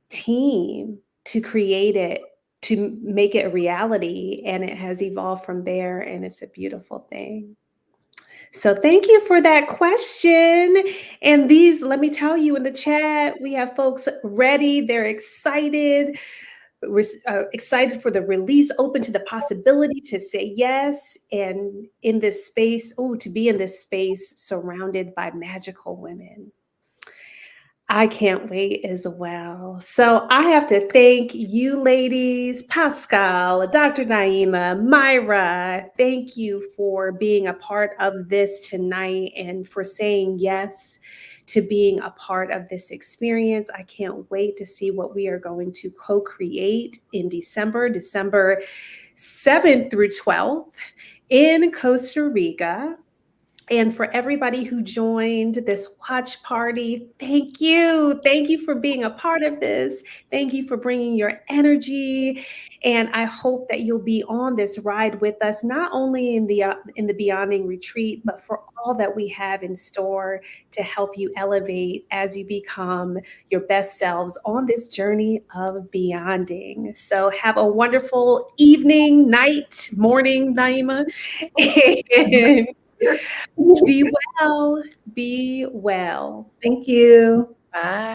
team to create it, to make it a reality. And it has evolved from there. And it's a beautiful thing. So thank you for that question. And let me tell you, in the chat, we have folks ready. They're excited. We're excited for the release, open to the possibility to say yes. And in this space, to be in this space surrounded by magical women. I can't wait as well. So I have to thank you ladies, Pascale, Dr. Naeema, Myra. Thank you for being a part of this tonight and for saying yes to being a part of this experience. I can't wait to see what we are going to co-create in December 7th through 12th in Costa Rica. And for everybody who joined this watch party, thank you. Thank you for being a part of this. Thank you for bringing your energy. And I hope that you'll be on this ride with us, not only in the Beyonding retreat, but for all that we have in store to help you elevate as you become your best selves on this journey of Beyonding. So have a wonderful evening, night, morning, Naeema. And be well. Be well. Thank you. Bye.